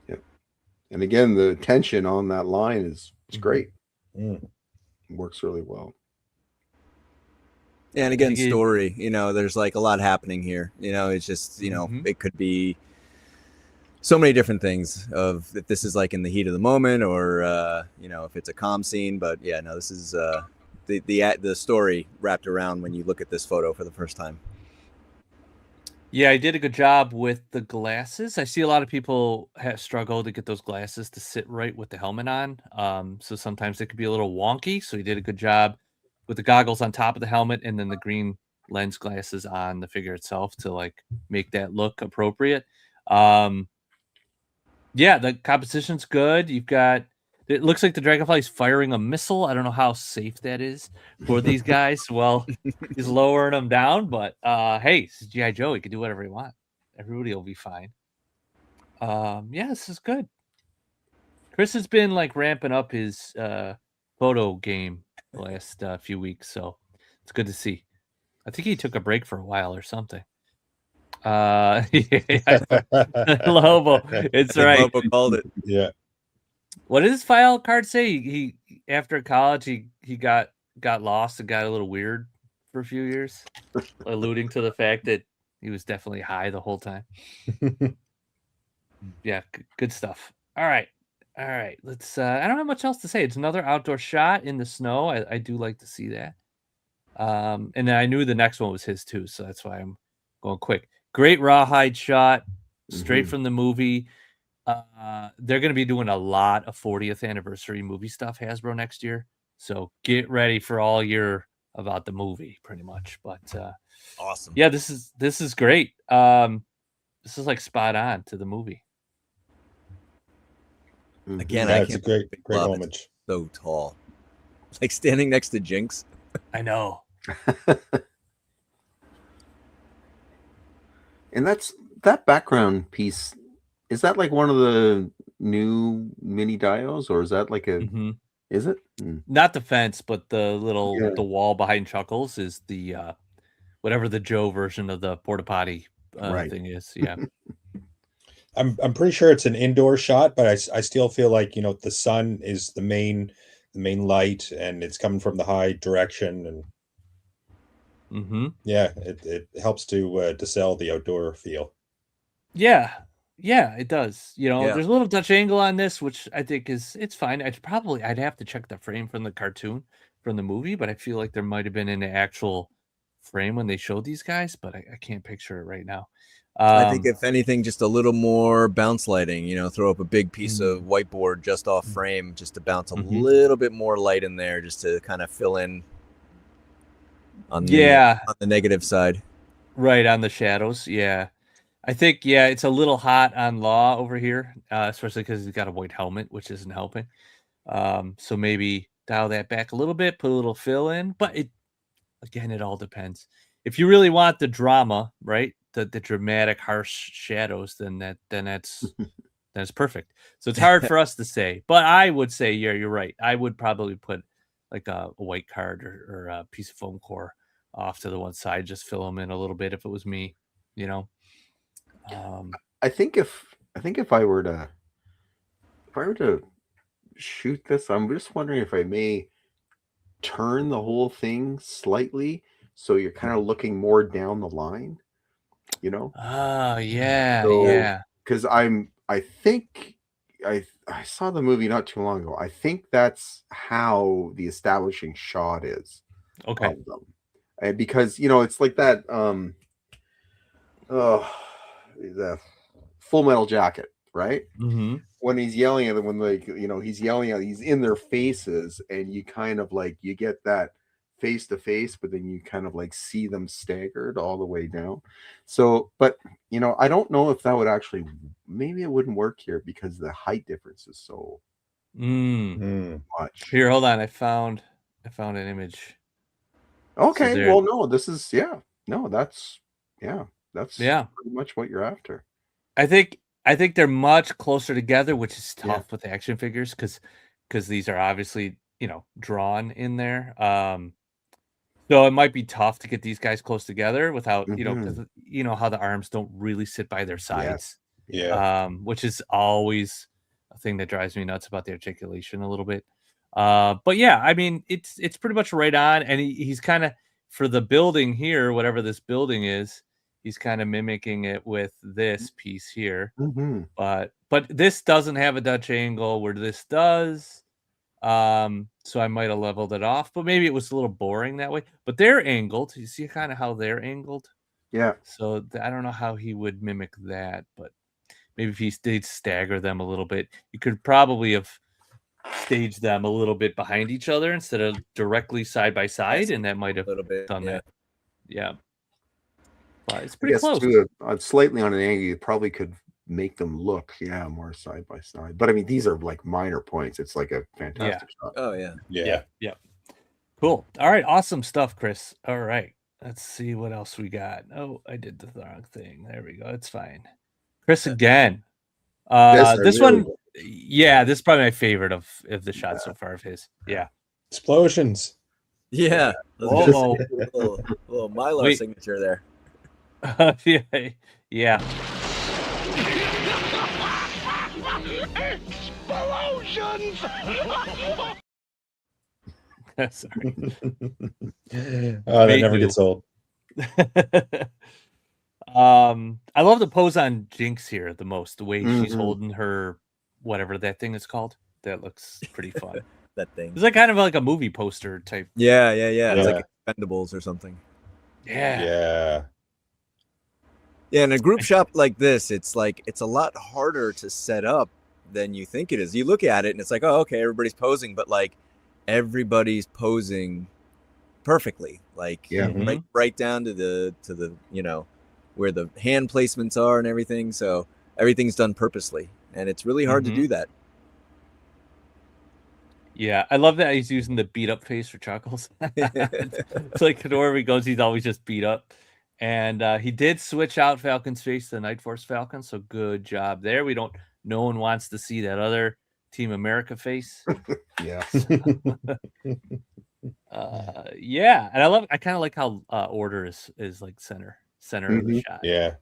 Yep. And again, the tension on that line is great. It works really well. Yeah, and again, story, there's like a lot happening here. It's just, it could be so many different things of if this is like in the heat of the moment or, if it's a calm scene. But yeah, no, this is the story wrapped around when you look at this photo for the first time. Yeah, I did a good job with the glasses. I see a lot of people struggle to get those glasses to sit right with the helmet on. So sometimes it could be a little wonky. So he did a good job with the goggles on top of the helmet and then the green lens glasses on the figure itself to like make that look appropriate. Yeah, the composition's good. It looks like the Dragonfly's firing a missile. I don't know how safe that is for these guys. Well, he's lowering them down, but hey, this is G.I. Joe. He can do whatever he wants. Everybody will be fine. Yeah, this is good. Chris has been like ramping up his photo game the last few weeks, so it's good to see. I think he took a break for a while or something. Yeah. Lobo, it's right. Lobo called it. Yeah. What does his file card say? He after college he got lost and got a little weird for a few years, alluding to the fact that he was definitely high the whole time. Yeah, good stuff. All right. Let's. I don't have much else to say. It's another outdoor shot in the snow. I do like to see that. And then I knew the next one was his too, so that's why I'm going quick. Great rawhide shot, straight from the movie. They're going to be doing a lot of 40th anniversary movie stuff, Hasbro, next year. So get ready for all your about the movie, pretty much. But Awesome. yeah, this is great. This is like spot on to the movie. Again, Yeah, I it's a can't. great love moment. It's so tall, like standing next to Jinx. I know. And that background piece. Is that like one of the new mini dials, or is that like a? Mhm. Is it? Mm. Not the fence, but the little Yeah. the wall behind Chuckles is the whatever the Joe version of the porta potty Right. thing is. Yeah. I'm pretty sure it's an indoor shot, but I still feel like, you know, the sun is the main light, and it's coming from the high direction, and Mm-hmm. yeah, it helps to sell the outdoor feel. Yeah. Yeah, it does. You know, Yeah. there's a little Dutch angle on this, which I think it's fine. I'd have to check the frame from the cartoon from the movie, but I feel like there might have been an actual frame when they showed these guys, but I can't picture it right now. I think if anything, just a little more bounce lighting. You know, throw up a big piece of whiteboard just off frame, just to bounce a little bit more light in there, just to kind of fill in on the negative side. Right, on the shadows. Yeah. I think, it's a little hot on Law over here, especially because he's got a white helmet, which isn't helping. So maybe dial that back a little bit, put a little fill in. But it all depends. If you really want the drama, right, the dramatic, harsh shadows, then that's perfect. So it's hard for us to say. But I would say, yeah, you're right. I would probably put like a white card or a piece of foam core off to the one side, just fill them in a little bit if it was me, you know. I think if I were to shoot this, I'm just wondering if I may turn the whole thing slightly so you're kind of looking more down the line, you know? Oh, yeah. Because I think I saw the movie not too long ago. I think that's how the establishing shot is Okay. of them. And because, you know, it's like that the Full Metal Jacket, right? Mm-hmm. When he's yelling at them, when, like, you know, he's yelling at, he's in their faces, and you kind of like, you get that face to face, but then you kind of like see them staggered all the way down. So, but you know, I don't know if that would actually, maybe it wouldn't work here because the height difference is so much. Here, hold on. I found an image. Okay, So well, no, this is that's Yeah. pretty much what you're after. I think they're much closer together, which is tough with action figures because these are obviously, you know, drawn in there. So it might be tough to get these guys close together without, you know, 'cause you know how the arms don't really sit by their sides. Yeah. Which is always a thing that drives me nuts about the articulation a little bit. But yeah, I mean, it's pretty much right on, and he's kind of, for the building here, whatever this building is, he's kind of mimicking it with this piece here. But this doesn't have a Dutch angle where this does. So I might have leveled it off, but maybe it was a little boring that way. But they're angled. You see kind of how they're angled? Yeah. So I don't know how he would mimic that, but maybe if he did stagger them a little bit, you could probably have staged them a little bit behind each other instead of directly side by side, and that might have done that. Yeah. But it's pretty close. Too, slightly on an angle, you probably could make them look more side by side. But I mean, these are like minor points. It's like a fantastic shot. Oh yeah. Yeah. Cool. All right, awesome stuff, Chris. All right, let's see what else we got. Oh, I did the wrong thing. There we go. It's fine. Chris again. This one, this is probably my favorite of the shots so far of his. Yeah. Explosions. Yeah. Oh, little Milo signature there. Yeah. Explosions! Sorry. That never gets old. I love the pose on Jinx here the most. The way she's holding her, whatever that thing is called. That looks pretty fun. That thing. It's like kind of like a movie poster type. Yeah. It's like Expendables or something. Yeah. Yeah, in a group shot like this, it's a lot harder to set up than you think it is. You look at it and it's like, oh, okay, everybody's posing, but like everybody's posing perfectly, like right down to the where the hand placements are and everything. So everything's done purposely, and it's really hard to do that. Yeah, I love that he's using the beat up face for Chuckles. It's like wherever he goes, he's always just beat up. And he did switch out Falcon's face to the Night Force Falcon, so good job there. No one wants to see that other Team America face. Yeah. Yeah, and I kind of like how Order is like center of the shot. Yeah.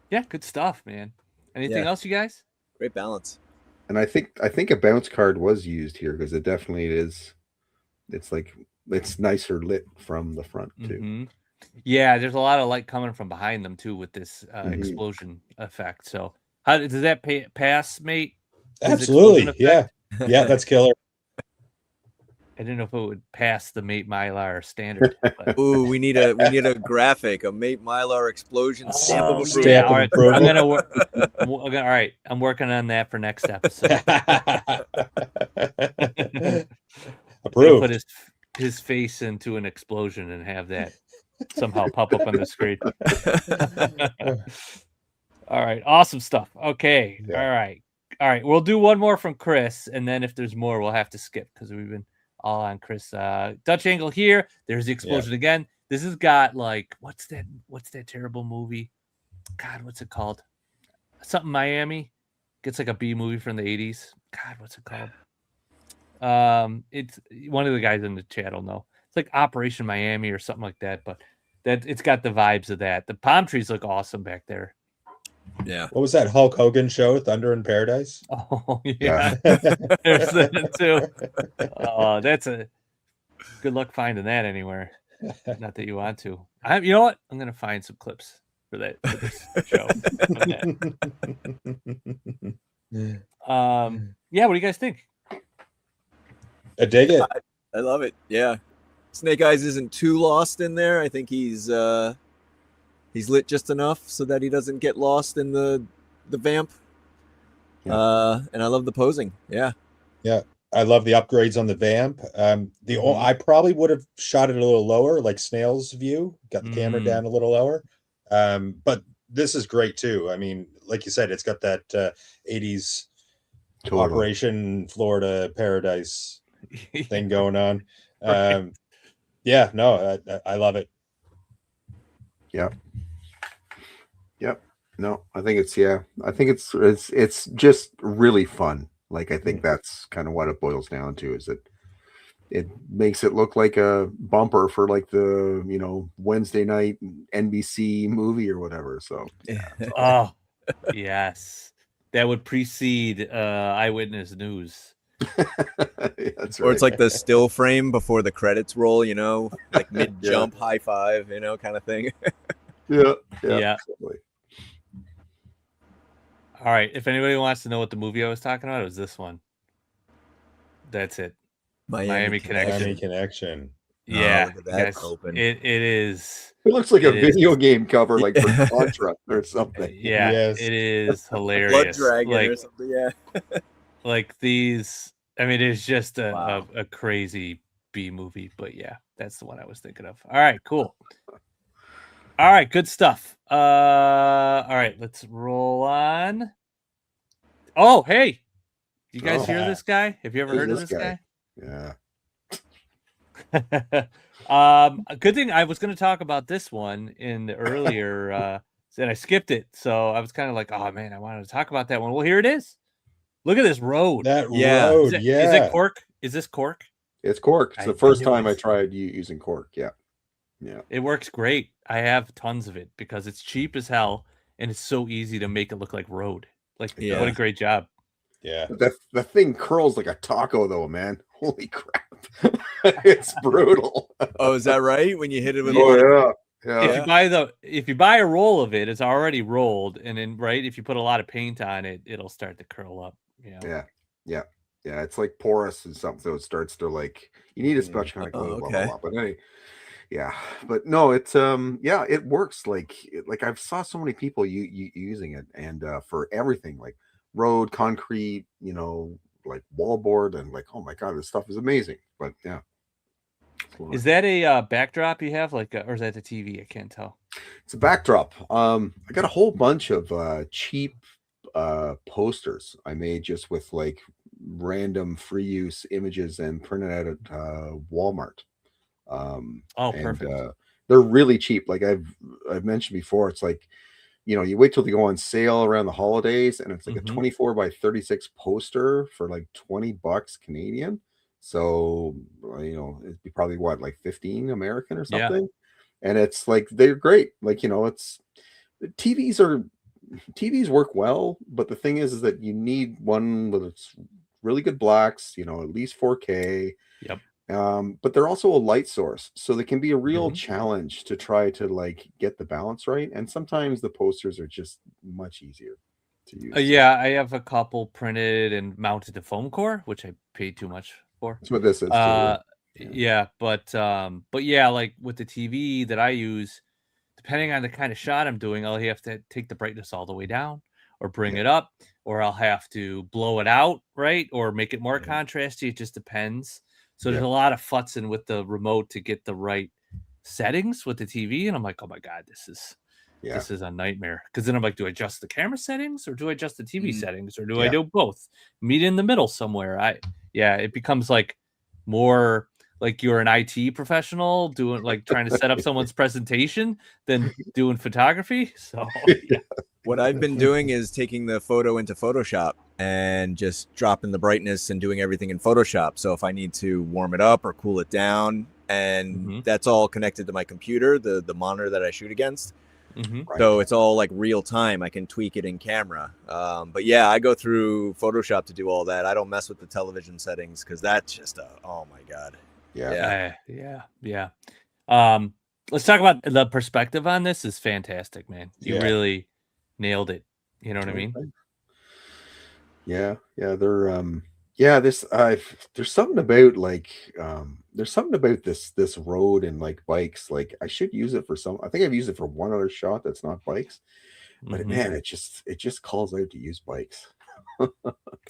Yeah, good stuff, man. Anything else, you guys? Great balance. And I think a bounce card was used here because it definitely is. It's like it's nicer lit from the front too. Yeah, there's a lot of light coming from behind them too with this explosion effect. So, how does that pass, mate? Absolutely, yeah, that's killer. I didn't know if it would pass the Mate Mylar standard. But... Ooh, we need a graphic, a Mate Mylar explosion sample. Yeah, all right. I'm gonna work. All right, I'm working on that for next episode. Approved. Put his face into an explosion and have that somehow pop up on the screen. All right, awesome stuff. Okay, all right. We'll do one more from Chris, and then if there's more, we'll have to skip because we've been all on Chris. Dutch angle here. There's the explosion again. This has got like what's that terrible movie? God, what's it called? Something Miami. Gets like a B movie from the 80s. God, what's it called? It's one of the guys in the chat will know. It's like Operation Miami or something like that, but it's got the vibes of that. The palm trees look awesome back there. Yeah. What was that Hulk Hogan show, Thunder in Paradise? Oh, yeah. There's that too. Oh, that's a good luck finding that anywhere. Not that you want to. You know what? I'm going to find some clips for this show. Yeah, what do you guys think? I dig it. I love it. Yeah. Snake Eyes isn't too lost in there. I think he's lit just enough so that he doesn't get lost in the vamp. And I love the posing. Yeah. Yeah. I love the upgrades on the vamp. I probably would have shot it a little lower, like Snail's view, got the camera down a little lower. But this is great too. I mean, like you said, it's got that 80s Operation Florida Paradise thing going on. Yeah, no, I love it. Yep. No, I think it's just really fun. Like I think that's kind of what it boils down to, is that it makes it look like a bumper for like the Wednesday night NBC movie or whatever. So oh yes, that would precede Eyewitness News. That's right. Or it's like the still frame before the credits roll, like mid jump, high five, kind of thing. Yeah. Absolutely. All right. If anybody wants to know what the movie I was talking about, it was this one. That's it. Miami Connection. Miami Connection. Yeah. Look at that open. It is. It looks like a video game cover, like for Contra or something. Yeah. Yes. It is hilarious. Blood Dragon or something. Yeah. Like these. I mean, it's just a crazy B movie, but yeah, that's the one I was thinking of. All right, cool. All right, good stuff. All right, let's roll on. Oh, hey, you guys hear this guy? Have you ever heard of this guy? Yeah. A good thing I was going to talk about this one in the earlier, and I skipped it. So I was kind of like, oh man, I wanted to talk about that one. Well, here it is. Look at this road. That Is road, it cork? Is this cork? It's cork. It's the first time I tried using cork. Yeah. It works great. I have tons of it because it's cheap as hell and it's so easy to make it look like road. Like, what a great job. Yeah. The thing curls like a taco, though, man. Holy crap! It's brutal. Oh, is that right? When you hit it with yeah. If you buy a roll of it, it's already rolled, and then if you put a lot of paint on it, it'll start to curl up. Yeah. It's like porous and something, so it starts to like you need a special kind of glue. Blah, blah, blah. But anyway, but no, it's it works. Like I've saw so many people using it, and for everything like road, concrete, like wallboard, and like, oh my god, this stuff is amazing. But yeah, Is that a backdrop you have, like, or is that the TV? I can't tell. It's a backdrop. I got a whole bunch of cheap posters I made just with like random free use images and printed out at Walmart. Oh, And perfect. they're really cheap. Like I've mentioned before, it's like, you wait till they go on sale around the holidays, and it's like a 24 by 36 poster for like $20 Canadian. So, it'd be probably what, like 15 American or Yeah. something. And it's like, they're great. Like, it's TVs work well, but the thing is that you need one with its really good blacks, at least 4K. Yep. But they're also a light source, so they can be a real challenge to try to like get the balance right. And sometimes the posters are just much easier to use. Yeah, I have a couple printed and mounted to foam core, which I paid too much for. That's what this is too. Yeah, but yeah, like with the TV that I use, depending on the kind of shot I'm doing, I'll have to take the brightness all the way down or bring it up, or I'll have to blow it out, right? Or make it more contrasty. It just depends. So there's a lot of futzing with the remote to get the right settings with the TV. And I'm like, oh my God, this is a nightmare. Because then I'm like, do I adjust the camera settings or do I adjust the TV settings or do I do both? Meet in the middle somewhere. It becomes like more like you're an IT professional doing like trying to set up someone's presentation than doing photography. So what I've been doing is taking the photo into Photoshop and just dropping the brightness and doing everything in Photoshop. So if I need to warm it up or cool it down, and that's all connected to my computer, the monitor that I shoot against. So it's all like real time. I can tweak it in camera. But yeah, I go through Photoshop to do all that. I don't mess with the television settings because that's just oh my God. Yeah. Let's talk about the perspective on this. Is fantastic, man. You really nailed it. You know what I mean? Yeah, they're there's something about like this road and like bikes. Like I should use it for I think I've used it for one other shot that's not bikes, but man, it just calls out to use bikes. You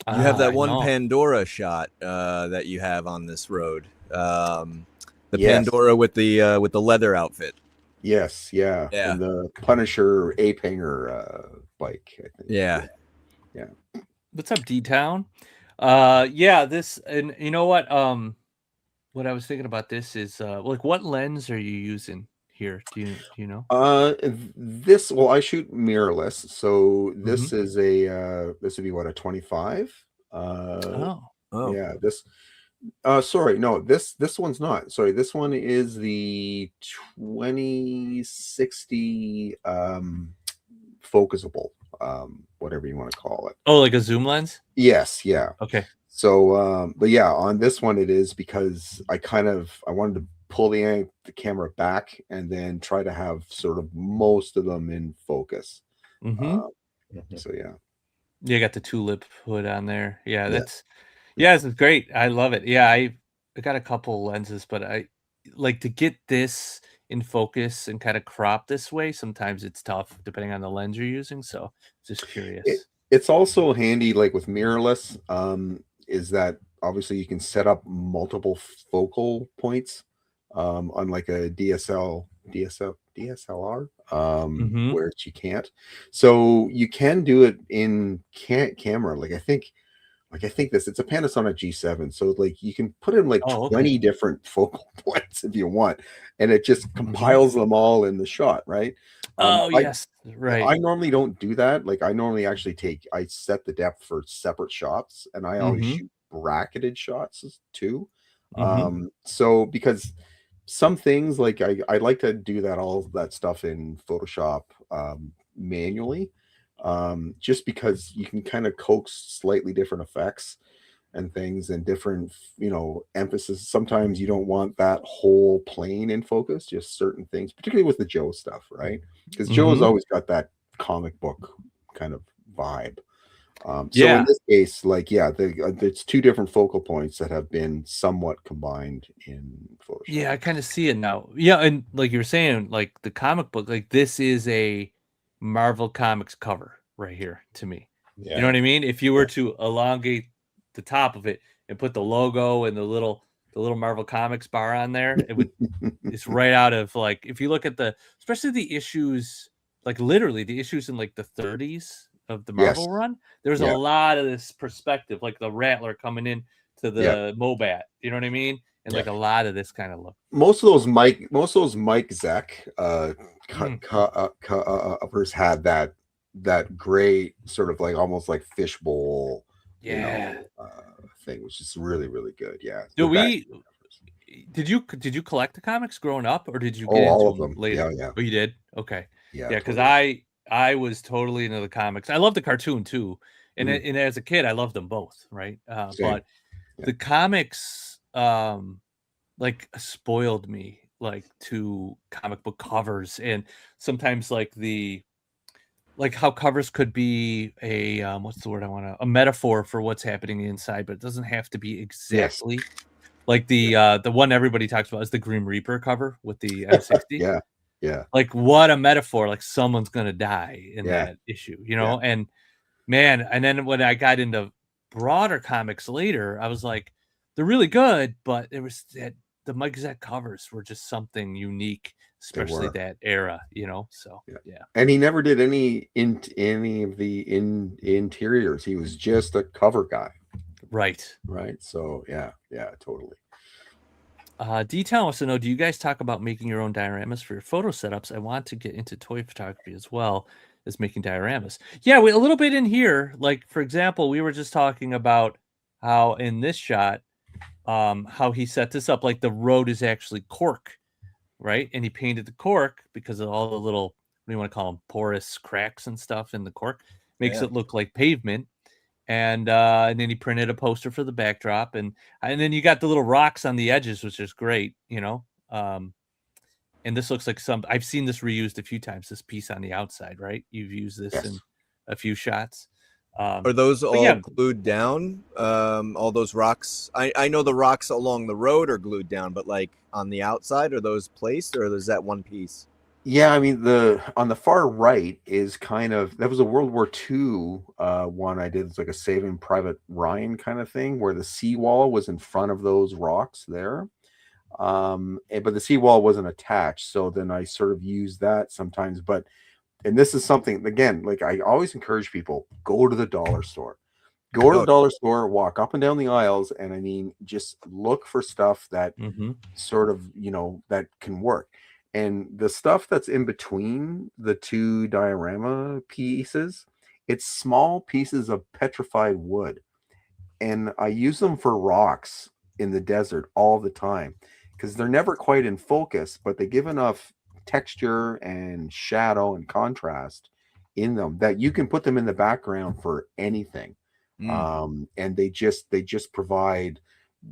have that one Pandora shot that you have on this road. Pandora with the leather outfit. Yes, yeah. And the Punisher ape hanger bike, I think. Yeah. What's up, D-Town? This, and you know what? What I was thinking about this is like, what lens are you using here? Do you know? I shoot mirrorless, so this is this would be what, a 25? Yeah, this sorry, no, this one's not. Sorry, this one is the 2060 focusable, whatever you want to call it. Oh, like a zoom lens? Yes, yeah. Okay. So but yeah, on this one it is because I wanted to pull the camera back and then try to have sort of most of them in focus. So yeah. You got the tulip hood on there. This is great. I love it. I got a couple lenses, but I like to get this in focus and kind of crop this way. Sometimes it's tough depending on the lens you're using. So just curious. It's also handy, like with mirrorless, is that obviously you can set up multiple focal points on like a DSLR, whereas you can't. So you can do it in camera. Like I think it's a Panasonic G7, so like you can put in like 20 different focal points if you want, and it just compiles them all in the shot, right? Yes, right. I normally don't do that. Like I normally actually I set the depth for separate shots, and I always shoot bracketed shots too. So because some things like I like to do all that stuff in Photoshop manually. Just because you can kind of coax slightly different effects and things and different, emphasis. Sometimes you don't want that whole plane in focus, just certain things, particularly with the Joe stuff, right? Because Joe has always got that comic book kind of vibe. So in this case, like, it's two different focal points that have been somewhat combined in Photoshop. Yeah, I kind of see it now. Yeah, and like you were saying, like the comic book, like this is a Marvel Comics cover right here to me. You know what I mean? If you were to elongate the top of it and put the logo and the little the little Marvel Comics bar on there. It's right out of like, if you look at especially the issues, like literally the issues in like the 30s of the Marvel run, there's a lot of this perspective, like the Rattler coming in to the Mobat, you know what I mean? And like a lot of this kind of look. Most of those Mike Zeck covers had that gray sort of like almost like fishbowl, thing, which is really, really good. Yeah. Did you collect the comics growing up, or did you get all into of them later? Yeah. Oh, you did? Okay. Yeah, because totally. I was totally into the comics. I love the cartoon too, and as a kid I loved them both, right? But the comics like spoiled me, like, to comic book covers, and sometimes like how covers could be a what's the word I want to, a metaphor for what's happening inside, but it doesn't have to be exactly. Like the one everybody talks about is the Grim Reaper cover with the M60. Yeah. Like, what a metaphor! Like, someone's gonna die in that issue, you know. And man, and then when I got into broader comics later, I was like, they're really good, but it was that the Mike Zeck covers were just something unique, especially that era, you know. So yeah. And he never did any of the interiors. He was just a cover guy. Right. So yeah, totally. D-Town wants to know, do you guys talk about making your own dioramas for your photo setups? I want to get into toy photography as well as making dioramas. Yeah, a little bit in here. Like, for example, we were just talking about how in this shot, how he set this up, like the road is actually cork, right? And he painted the cork because of all the little, what do you want to call them, porous cracks and stuff in the cork. Makes it look like pavement. And then he printed a poster for the backdrop, and then you got the little rocks on the edges, which is great, you know. And this looks like I've seen this reused a few times. This piece on the outside, right? You've used this in a few shots. Are those all glued down? All those rocks? I know the rocks along the road are glued down, but like on the outside, are those placed, or is that one piece? Yeah, I mean, on the far right is kind of, that was a World War II one I did. It's like a Saving Private Ryan kind of thing, where the seawall was in front of those rocks there. But the seawall wasn't attached, so then I sort of use that sometimes. And this is something, again, like I always encourage people, go to the dollar store. Go to the dollar store, walk up and down the aisles, and I mean, just look for stuff that sort of, you know, that can work. And the stuff that's in between the two diorama pieces, it's small pieces of petrified wood. And I use them for rocks in the desert all the time because they're never quite in focus, but they give enough texture and shadow and contrast in them that you can put them in the background for anything. And they just provide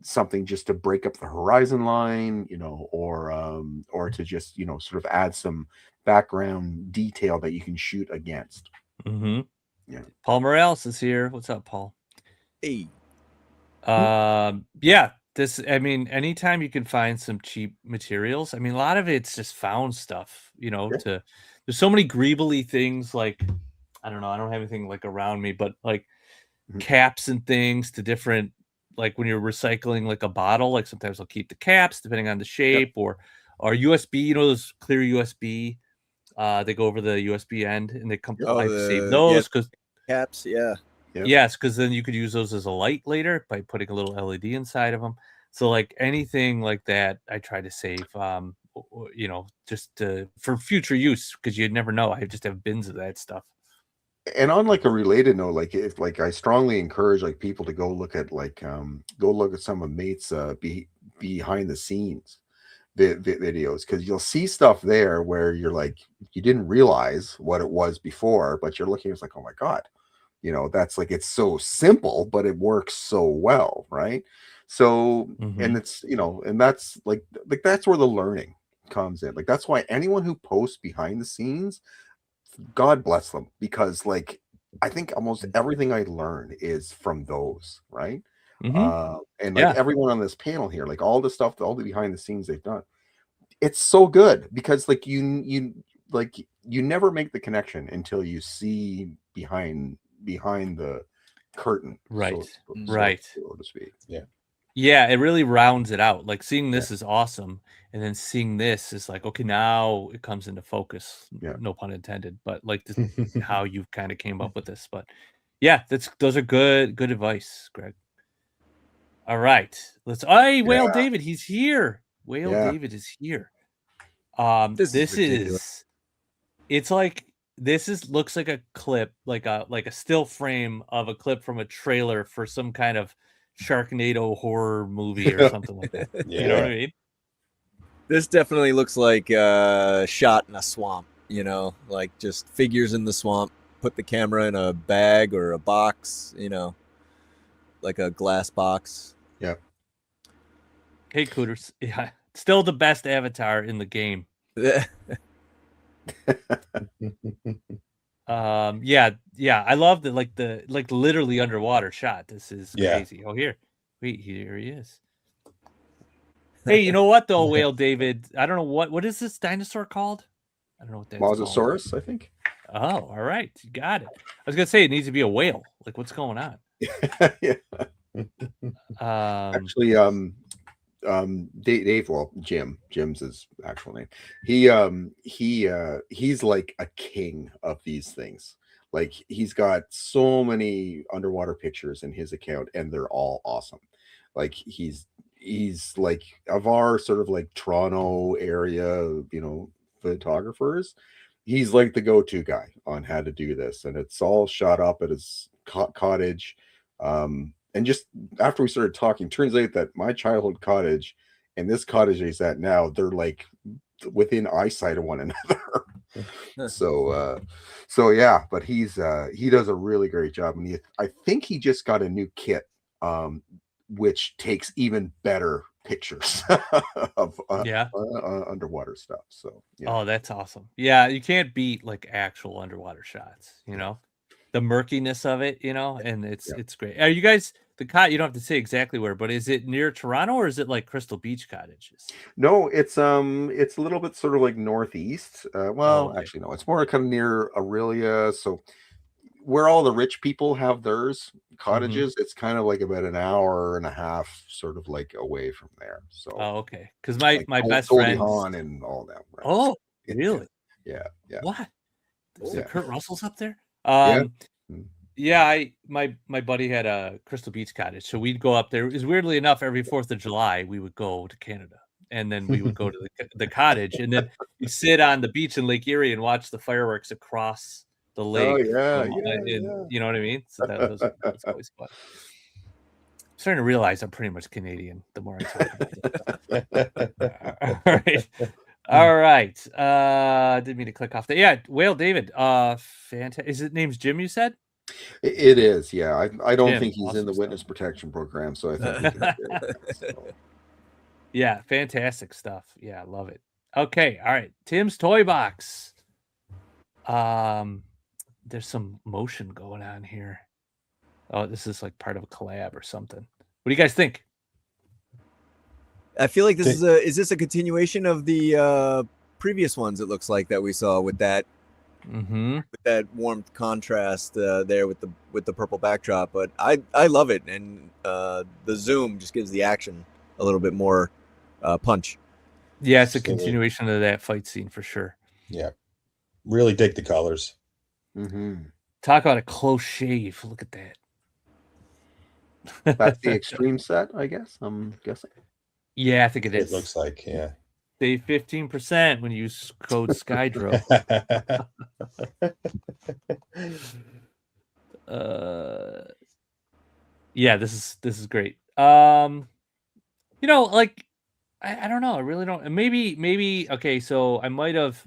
something just to break up the horizon line, you know, or to just, you know, sort of add some background detail that you can shoot against. Yeah. Paul Morales is here. What's up, Paul? Hey. Yeah, this, I mean, anytime you can find some cheap materials, I mean, a lot of it's just found stuff, you know. There's so many greebly things, like, I don't know, I don't have anything like around me, but like caps and things to different, like when you're recycling like a bottle, like sometimes I'll keep the caps depending on the shape, or USB, you know, those clear USB, they go over the USB end and they come, I save those because caps, yes, because then you could use those as a light later by putting a little LED inside of them. So like anything like that, I try to save, you know, just for future use, because you'd never know. I just have bins of that stuff. And on like a related note, like if like I strongly encourage like people to go look at some of Mate's behind the scenes videos, because you'll see stuff there where you're like, you didn't realize what it was before, but you're looking, it's like, oh my god, you know, that's like, it's so simple but it works so well, right? So and it's, you know, and that's like that's where the learning comes in. Like that's why anyone who posts behind the scenes, God bless them, because like I think almost everything I learn is from those, right? And like everyone on this panel here, like all the stuff, all the behind the scenes they've done, it's so good, because like you never make the connection until you see behind the curtain, right? so to speak. Yeah, it really rounds it out. Like seeing this is awesome, and then seeing this is like, okay, now it comes into focus. Yeah. No pun intended, but like this, how you kind of came up with this. But yeah, those are good advice, Greg. All right, Hey, Whale David, he's here. Whale David is here. This is it's like looks like a clip, like a still frame of a clip from a trailer for some kind of Sharknado horror movie or something like that. You know what I mean? This definitely looks like shot in a swamp, you know, like just figures in the swamp, put the camera in a bag or a box, you know, like a glass box. Yeah. Hey, Cooters. Yeah. Still the best avatar in the game. Yeah, I love the literally underwater shot. This is crazy. Oh, here he is. Hey, you know what though, Whale David? I don't know what is this dinosaur called? I don't know what that's Mosasaurus, called. I think. Oh, all right, you got it. I was gonna say it needs to be a whale. Like, what's going on? Yeah. Actually, Dave, well, Jim's his actual name. He's like a king of these things. Like, he's got so many underwater pictures in his account, and they're all awesome. Like, he's like, of our sort of like Toronto area, you know, photographers, he's like the go-to guy on how to do this, and it's all shot up at his cottage. And just after we started talking, turns out that my childhood cottage and this cottage he's at now, they're like within eyesight of one another. So yeah, but he does a really great job, and I think he just got a new kit, which takes even better pictures of underwater stuff. So yeah. Oh, that's awesome. Yeah, you can't beat like actual underwater shots, you know, the murkiness of it, you know, and it's great. Are you guys you don't have to say exactly where, but is it near Toronto or is it like Crystal Beach cottages? No, it's a little bit sort of like northeast. Actually no, it's more kind of near Aurelia. So where all the rich people have theirs cottages, it's kind of like about an hour and a half sort of like away from there. So okay, because my best Goldie friend Hawn and all that. Right? Oh, really? Yeah. What? Is Kurt Russell's up there? My buddy had a Crystal Beach cottage, so we'd go up there. It was weirdly enough, every 4th of July we would go to Canada, and then we would go to the cottage, and then you sit on the beach in Lake Erie and watch the fireworks across the lake. Oh yeah. You know what I mean? So that's always fun. I'm starting to realize I'm pretty much Canadian the more I talk about this. All right. Didn't mean to click off that. Yeah, Whale David. Fantastic. Is it name's Jim, you said? It is, yeah. I don't Jim, think he's awesome in the stuff. witness protection program, so I think he can do it. So. Yeah, fantastic stuff. Yeah, love it. Okay, all right. Tim's Toy Box. There's some motion going on here. Oh, this is like part of a collab or something. What do you guys think? I feel like is this a continuation of the previous ones? It looks like that we saw with that warmth contrast there with the purple backdrop. But I love it, and the zoom just gives the action a little bit more punch. Yeah, it's a continuation of that fight scene for sure. Yeah, really dig the colors. Talk about a close shave. Look at that. That's the extreme set, I guess. I'm guessing. Yeah, I think it is. It looks like, yeah. Save 15% when you use code SkyDrill. Yeah, this is great. You know, like I don't know. I really don't. Maybe okay. So I might have.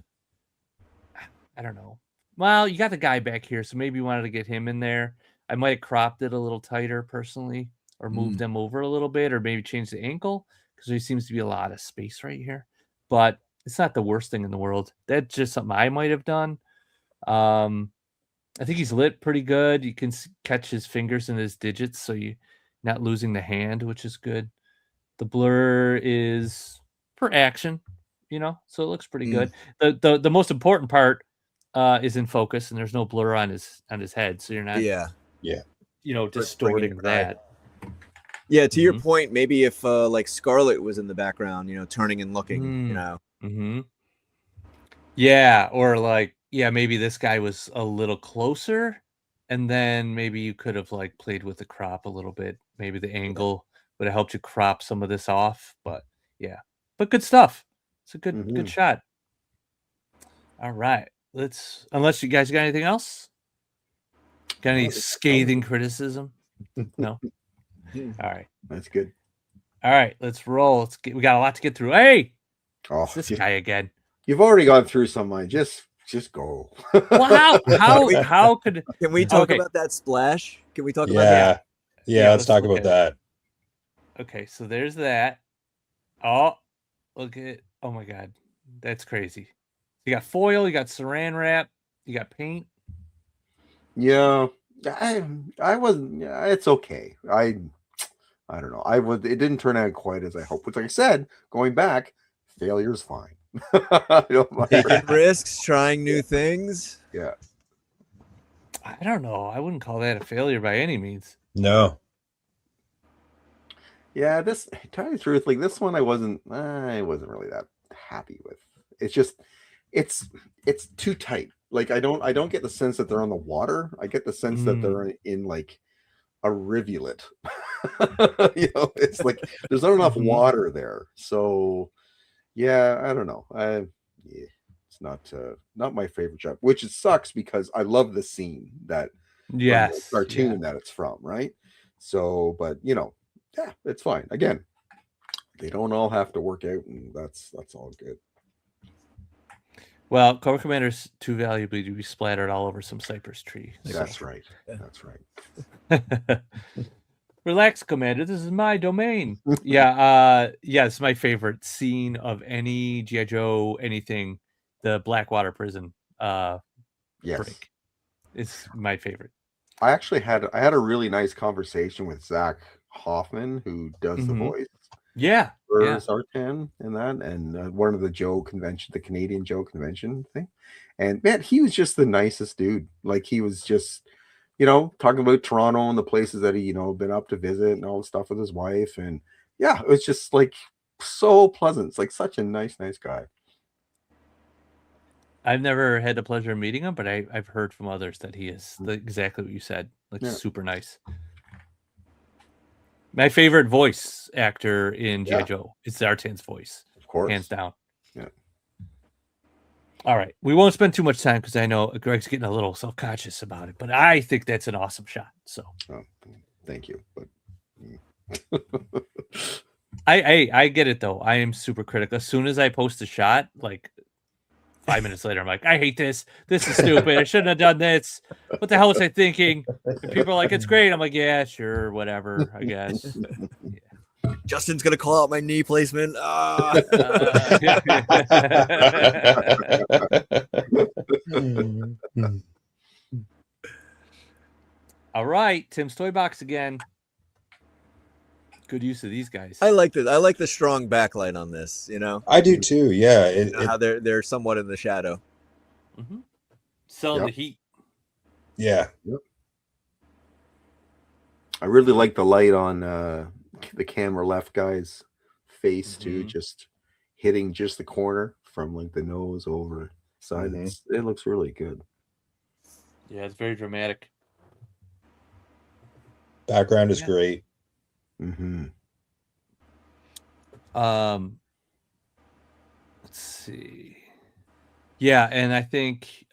I don't know. Well, you got the guy back here, so maybe you wanted to get him in there. I might have cropped it a little tighter personally, or moved them over a little bit, or maybe change the ankle because there seems to be a lot of space right here. But it's not the worst thing in the world. That's just something I might have done. I think he's lit pretty good. You can catch his fingers and his digits, so you're not losing the hand, which is good. The blur is for action, you know, so it looks pretty good. The most important part is in focus, and there's no blur on his head, so you're not you know, distorting that. Yeah, to your point, maybe if like Scarlet was in the background, turning and looking, Mm-hmm. Yeah, or like, maybe this guy was a little closer, and then maybe you could have like played with the crop a little bit. Maybe the angle would have helped you crop some of this off. But good stuff. It's a good shot. All right, unless you guys got anything else. Got any scathing criticism? No. All right, that's good. All right, let's roll. We got a lot to get through. Hey, it's this guy again. You've already gone through some of mine. Just go. Well, how could? Can we talk about that splash? Can we talk about that? Yeah, let's talk about that. Okay, so there's that. Oh, look at! Oh my God, that's crazy. You got foil, you got saran wrap, you got paint. Yeah, I wasn't. Yeah, it's okay. I don't know. It didn't turn out quite as I hoped. Which, like I said, going back, failure's fine. Taking risks, trying new things. Yeah. I don't know. I wouldn't call that a failure by any means. No. Yeah, to tell you the truth, like this one, I wasn't really that happy with. It's just, it's too tight. Like I don't get the sense that they're on the water. I get the sense that they're in like a rivulet. It's like there's not enough water there. So yeah, I don't know. It's not my favorite job, which it sucks because I love the scene that the cartoon that it's from, right? So, but yeah, it's fine. Again, they don't all have to work out, and that's all good. Well, Cobra Commander's too valuable to be splattered all over some cypress tree. That's right. That's right. Relax, Commander. This is my domain. It's my favorite scene of any G.I. Joe anything. The Blackwater prison break. It's my favorite. I actually had a really nice conversation with Zach Hoffman, who does the voice. For Zartan and that, and one of the Joe convention, the Canadian Joe convention thing. And man, he was just the nicest dude. Like he was just, talking about Toronto and the places that he, been up to visit and all the stuff with his wife. And yeah, it was just like so pleasant. It's like such a nice guy. I've never had the pleasure of meeting him, but I've heard from others that he is exactly what you said. Like super nice. My favorite voice actor in G.I. Joe is Zartan's voice. Of course. Hands down. Yeah. All right. We won't spend too much time because I know Greg's getting a little self-conscious about it, but I think that's an awesome shot. So thank you. But I get it though. I am super critical. As soon as I post a shot, like 5 minutes later, I'm like, I hate this. This is stupid. I shouldn't have done this. What the hell was I thinking? And people are like, it's great. I'm like, yeah, sure, whatever, I guess. Yeah. Justin's gonna call out my knee placement. All right, Tim's Toy Box again. Good use of these guys. I like this. I like the strong backlight on this. I do too. Yeah, how they're somewhat in the shadow. Selling the heat. Yeah. Yep. I really like the light on the camera left guy's face too, just hitting just the corner from like the nose over side. It looks really good. Yeah, it's very dramatic. Background is great. Let's see. Yeah, and I think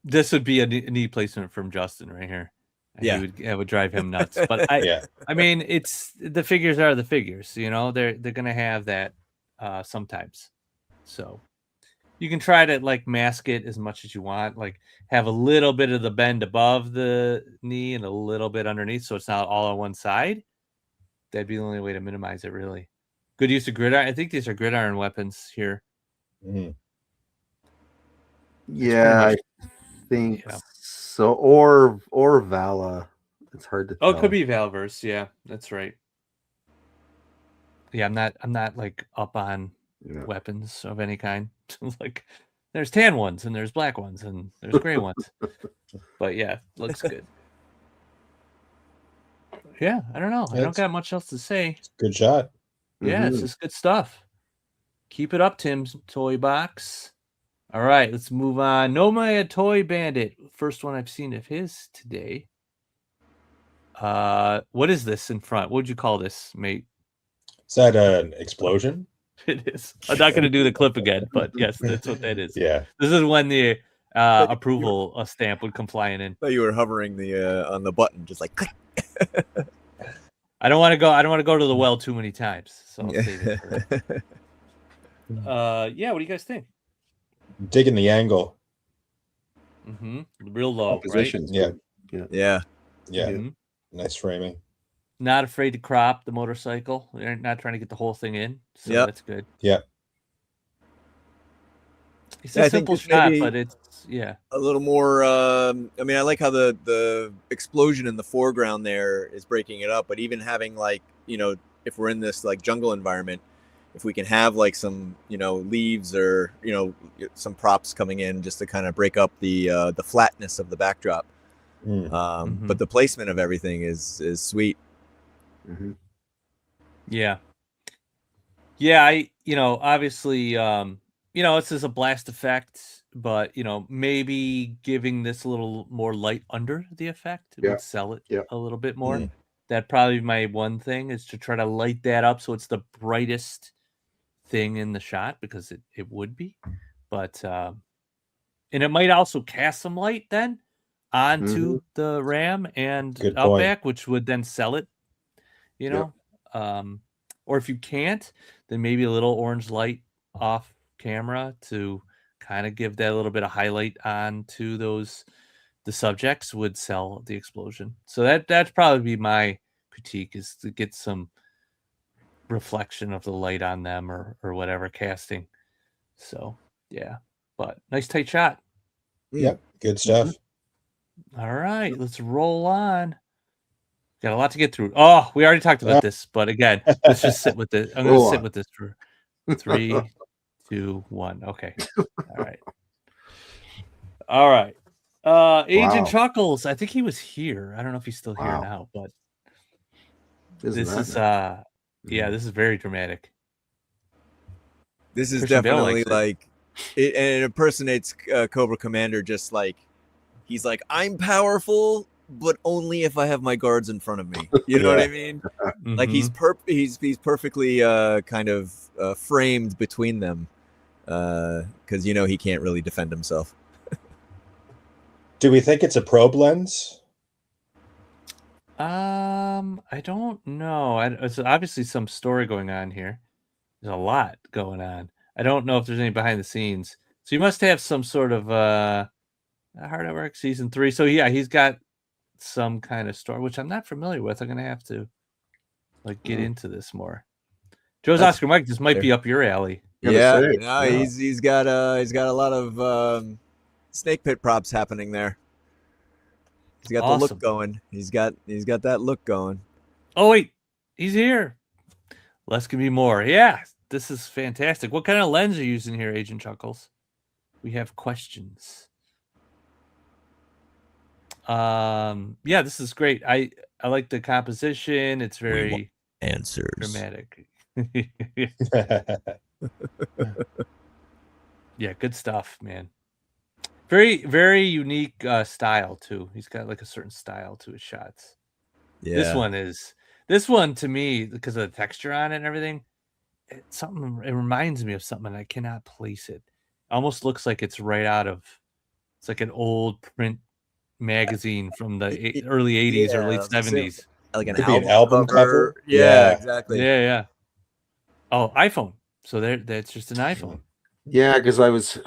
this would be a neat placement from Justin right here. Yeah, it would drive him nuts. But I mean, it's the figures are the figures. They're gonna have that sometimes. So you can try to like mask it as much as you want. Like have a little bit of the bend above the knee and a little bit underneath, so it's not all on one side. That'd be the only way to minimize it, really. Good use of gridiron. I think these are gridiron weapons here. Yeah, I think so. Or Vala. It's hard to tell. Oh, it could be Valverse. Yeah, that's right. Yeah, I'm not like up on weapons of any kind. Like there's tan ones and there's black ones and there's gray ones. But yeah, looks good. Yeah, I don't know. I don't It's got much else to say. good shot. Yeah, it's just good stuff. Keep it up, Tim's Toy Box. All right, let's move on. Nomad Toy Bandit. First one I've seen of his today. What is this in front? What would you call this, mate? Is that an explosion? It is. I'm not going to do the clip again, but yes, that's what that is. Yeah. This is when the approval stamp would come flying in. Thought you were hovering the on the button, just like click. I don't want to go. I don't want to go to the well too many times. So I'll save it for yeah. What do you guys think? Digging the angle. Real low, Positions, right? Yeah. Nice framing. Not afraid to crop the motorcycle. They're not trying to get the whole thing in, so that's good. Yeah. It's a simple shot, but it's a little more. I mean, I like how the explosion in the foreground there is breaking it up, but even having like, you know, if we're in this like jungle environment, if we can have like some, you know, leaves or, you know, some props coming in just to kind of break up the flatness of the backdrop. But the placement of everything is sweet. Yeah. You know, obviously, you know, this is a blast effect, but you know, maybe giving this a little more light under the effect would sell it a little bit more. That'd probably be my one thing, is to try to light that up so it's the brightest thing in the shot, because it would be. But and it might also cast some light then onto the Ram and Outback, which would then sell it, you know. Or if you can't, then maybe a little orange light off camera to kind of give that a little bit of highlight onto the subjects would sell the explosion. So that's probably be my critique, is to get some reflection of the light on them or whatever casting. So yeah, but nice tight shot. Yep, good stuff. All right, let's roll on. Got a lot to get through. Oh, we already talked about this, but again, let's just sit with it. I'm going to sit with this for 3, 2, 1. Okay. All right. Agent Chuckles. I think he was here. I don't know if he's still here now, but this is this is very dramatic. This is Christian Bale definitely likes it. it impersonates Cobra Commander, just like he's like, I'm powerful, but only if I have my guards in front of me. You know what I mean? Like he's perfectly kind of framed between them, because you know he can't really defend himself. Do we think it's a probe lens? I don't know. It's obviously some story going on here. There's a lot going on. I don't know if there's any behind the scenes. So you must have some sort of Hard at Work season 3. So yeah, he's got some kind of story, which I'm not familiar with. I'm gonna have to like get into this more. Joe's Oscar Mike, this might be up your alley. Yeah, he's got a lot of snake pit props happening there. He's got the look going. He's got that look going. Oh wait, he's here. Less can be more. Yeah, this is fantastic. What kind of lens are you using here, Agent Chuckles? We have questions. Yeah, this is great. I like the composition. It's very answers dramatic. Yeah, good stuff, man. Very, very unique style too. He's got like a certain style to his shots. Yeah. This one to me, because of the texture on it and everything, it reminds me of something, and I cannot place it. Almost looks like it's right out of, it's like an old print magazine from the early 80s or late 70s. Like an album cover. Yeah, exactly. Yeah. Oh, iPhone. So that's just an iPhone. Yeah, because I was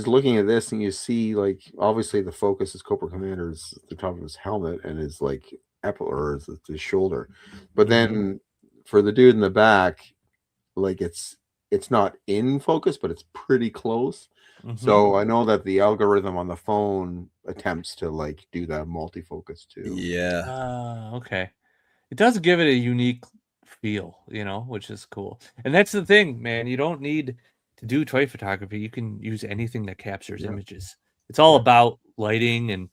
looking at this, and you see, like, obviously the focus is Cobra Commander's at the top of his helmet and his like his shoulder, but then for the dude in the back, like it's not in focus, but it's pretty close. So I know that the algorithm on the phone attempts to like do that multi-focus too. Yeah. Okay. It does give it a unique feel, you know, which is cool. And that's the thing, man. You don't need to do toy photography. You can use anything that captures images. It's all about lighting and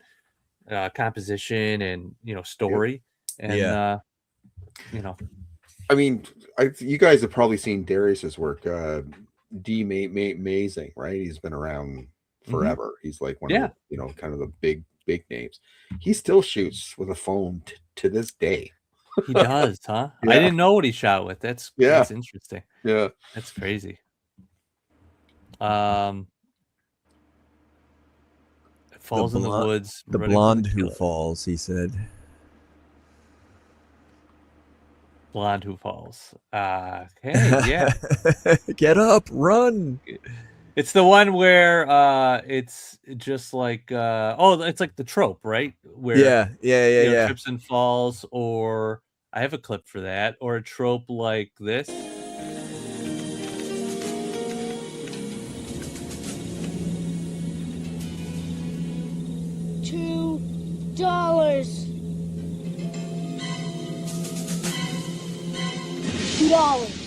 composition and, you know, story. And I mean, you guys have probably seen Darius's work. Amazing, right? He's been around forever. He's like one of the, kind of the big names. He still shoots with a phone to this day. He does, huh? Yeah. I didn't know what he shot with. That's interesting. Yeah, that's crazy. Falls in the woods. The blonde who falls, he said. Blonde who falls. Okay, yeah. Get up, run. It's the one where it's just like it's like the trope, right? Where trips and falls, or I have a clip for that, or a trope like this. $2. $2. $2.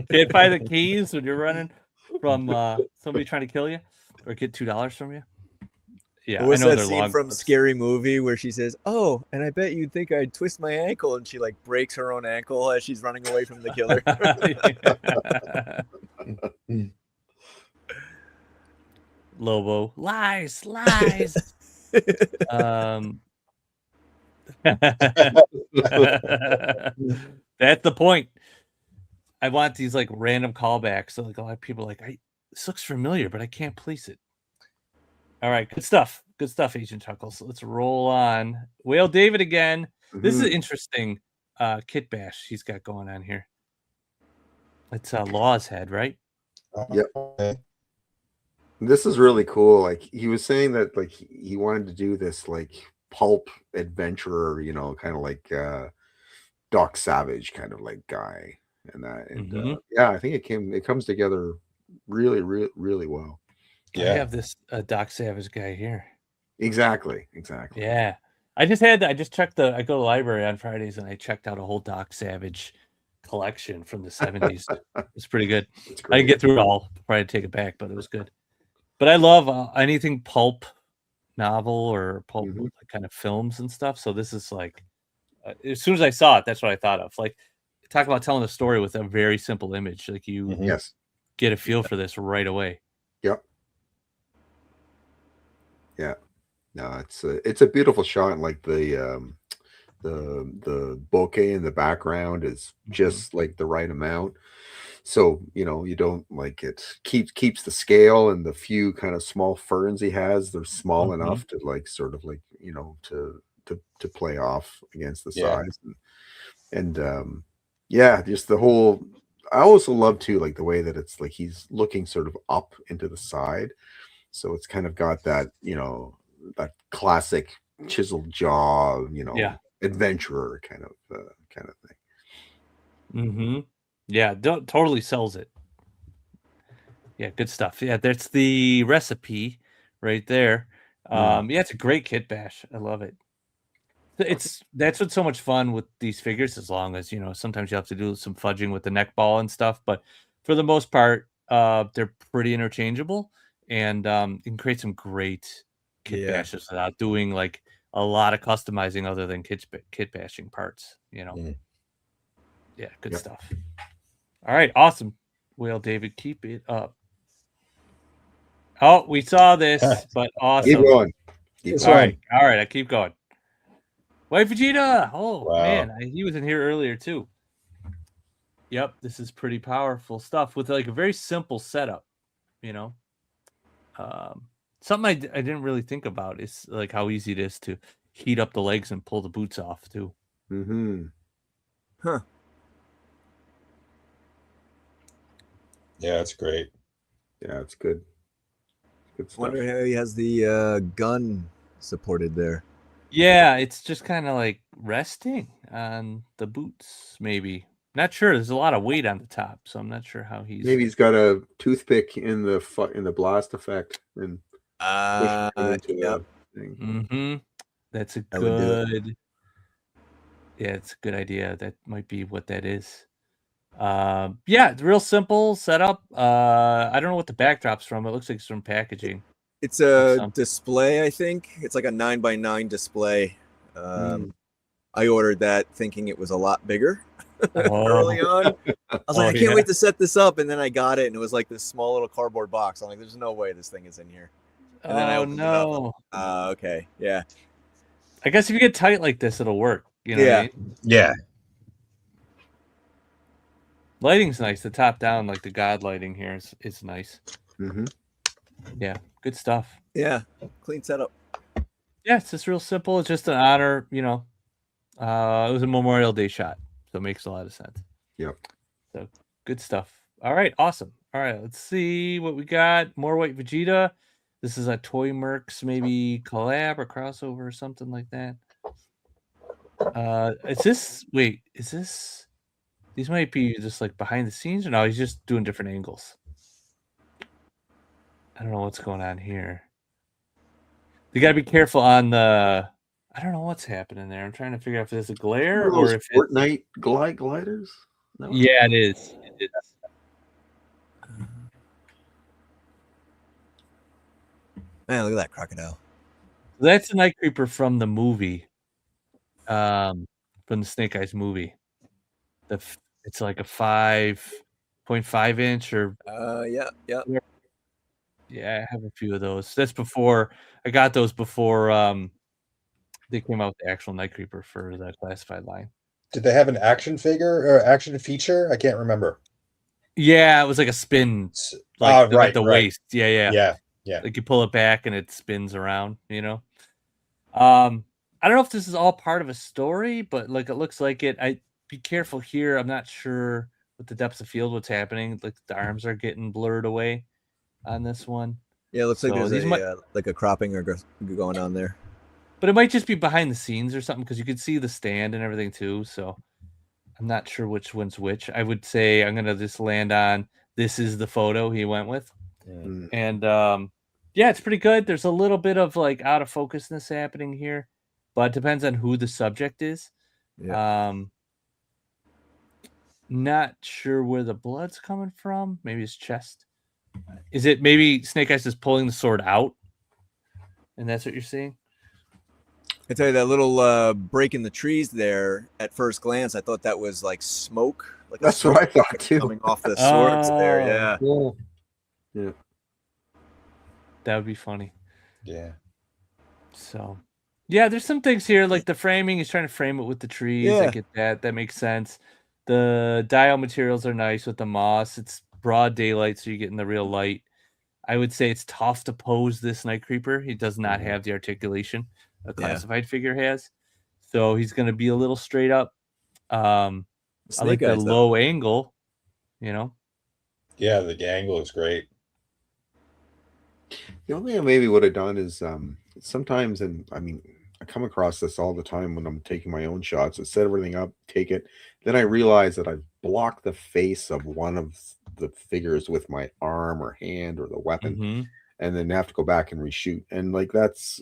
Can't find the keys when you're running from somebody trying to kill you or get $2 from you. Yeah, What was I know that they're scene long from clips. Scary Movie where she says, "Oh, and I bet you'd think I'd twist my ankle," and she like breaks her own ankle as she's running away from the killer. Lobo lies. That's the point. I want these like random callbacks. So like a lot of people are like, this looks familiar, but I can't place it. All right, good stuff. Good stuff, Agent Chuckles. Let's roll on. Whale David again. This is an interesting kit bash he's got going on here. It's Law's head, right? Yep. This is really cool. Like he was saying that like he wanted to do this like pulp adventurer, kind of like Doc Savage kind of like guy and that. And I think it comes together really, really, really well. I have this Doc Savage guy here. Exactly. Yeah. I just checked I go to the library on Fridays and I checked out a whole Doc Savage collection from the 70s. It's pretty good. I didn't get through it all. Probably take it back, but it was good. But I love anything pulp novel or pulp kind of films and stuff. So this is like, as soon as I saw it, that's what I thought of. Like, talk about telling a story with a very simple image. Like you get a feel for this right away. Yep. Yeah. No, it's a beautiful shot. Like the bokeh in the background is just like the right amount. So, you don't like it keeps the scale, and the few kind of small ferns he has, they're small enough to like sort of like, to play off against the size. And just the whole, I also love too, like the way that it's like he's looking sort of up into the side. So it's kind of got that, that classic chiseled jaw, adventurer kind of thing. Yeah, totally sells it. Yeah, good stuff. Yeah, that's the recipe right there. It's a great kit bash. I love it. That's what's so much fun with these figures, as long as sometimes you have to do some fudging with the neck ball and stuff, but for the most part, they're pretty interchangeable, and you can create some great kit bashes without doing like a lot of customizing other than kit bashing parts. Yeah, good stuff. All right, awesome. Well, David, keep it up. Oh, we saw this, but awesome. Keep going. All right, I keep going. White Vegeta. Oh, man, he was in here earlier, too. Yep, this is pretty powerful stuff with like a very simple setup, Something I didn't really think about is like how easy it is to heat up the legs and pull the boots off, too. Huh. Yeah, it's great. Yeah, it's good. Good stuff. Wonder how he has the gun supported there. Yeah, it's just kind of like resting on the boots, maybe. Not sure. There's a lot of weight on the top, so I'm not sure how he's. Maybe he's got a toothpick in the blast effect and pushing it into Yep. the thing. Mm-hmm. That's a That would do it. good. Yeah, it's a good idea. That might be what that is. Yeah, it's real simple setup. I don't know what the backdrop's from. It looks like it's from packaging. It's a display, I think. It's like a 9x9 display. I ordered that thinking it was a lot bigger early on. I was like, I can't wait to set this up, and then I got it, and it was like this small little cardboard box. I'm like, there's no way this thing is in here. And then I opened it up. Okay, yeah. I guess if you get tight like this, it'll work. You know what I mean? Yeah. Lighting's nice. The top down, like the God lighting here is nice. Mm-hmm. Yeah, good stuff. Yeah, clean setup. Yeah, it's just real simple. It's just an honor, you know. It was a Memorial Day shot, so it makes a lot of sense. Yep. So good stuff. All right, awesome. All right, let's see what we got. More White Vegeta. This is a Toy Mercs maybe collab or crossover or something like that. Is this? Wait, is this? These might be just like behind the scenes, or no? He's just doing different angles. I don't know what's going on here. You got to be careful on the. I don't know what's happening there. I'm trying to figure out if there's a glare or if Fortnite gliders. No? Yeah, it is. It is. Man, look at that crocodile. That's a Night Creeper from the movie, from the Snake Eyes movie. It's like a 5.5 inch or. Yeah. Yeah, I have a few of those. That's before I got those before they came out with the actual Night Creeper for the classified line. Did they have an action figure or action feature? I can't remember. Yeah, it was like a spin, like at the waist. Yeah. Like you pull it back and it spins around. You know. I don't know if this is all part of a story, but like it looks like it. I be careful here. I'm not sure with the depth of field what's happening. Like the arms are getting blurred away on this one. Yeah, it looks like there's like a cropping or going on there. But it might just be behind the scenes or something because you could see the stand and everything too. So I'm not sure which one's which. I would say I'm going to just land on this is the photo he went with. Mm. And yeah, it's pretty good. There's a little bit of like out of focusness happening here, but it depends on who the subject is. Yeah. Not sure where the blood's coming from. Maybe his chest. Is it maybe Snake Eyes is pulling the sword out? And that's what you're seeing? I tell you, that little break in the trees there, at first glance, I thought that was like smoke. Like that's what I thought too. Coming off the swords there, yeah. Cool. Yeah. That would be funny. Yeah. So, yeah, there's some things here, like the framing. He's trying to frame it with the trees. Yeah. I get that. That makes sense. The dial materials are nice with the moss. It's broad daylight, so you're getting the real light. I would say it's tough to pose this Night Creeper. He does not have the articulation a classified figure has. So he's going to be a little straight up. I like the low angle, you know? Yeah, the angle is great. The only thing I maybe would have done is sometimes, and I mean, I come across this all the time when I'm taking my own shots. I set everything up, take it. Then I realize that I've blocked the face of one of the figures with my arm or hand or the weapon, and then have to go back and reshoot. And like that's,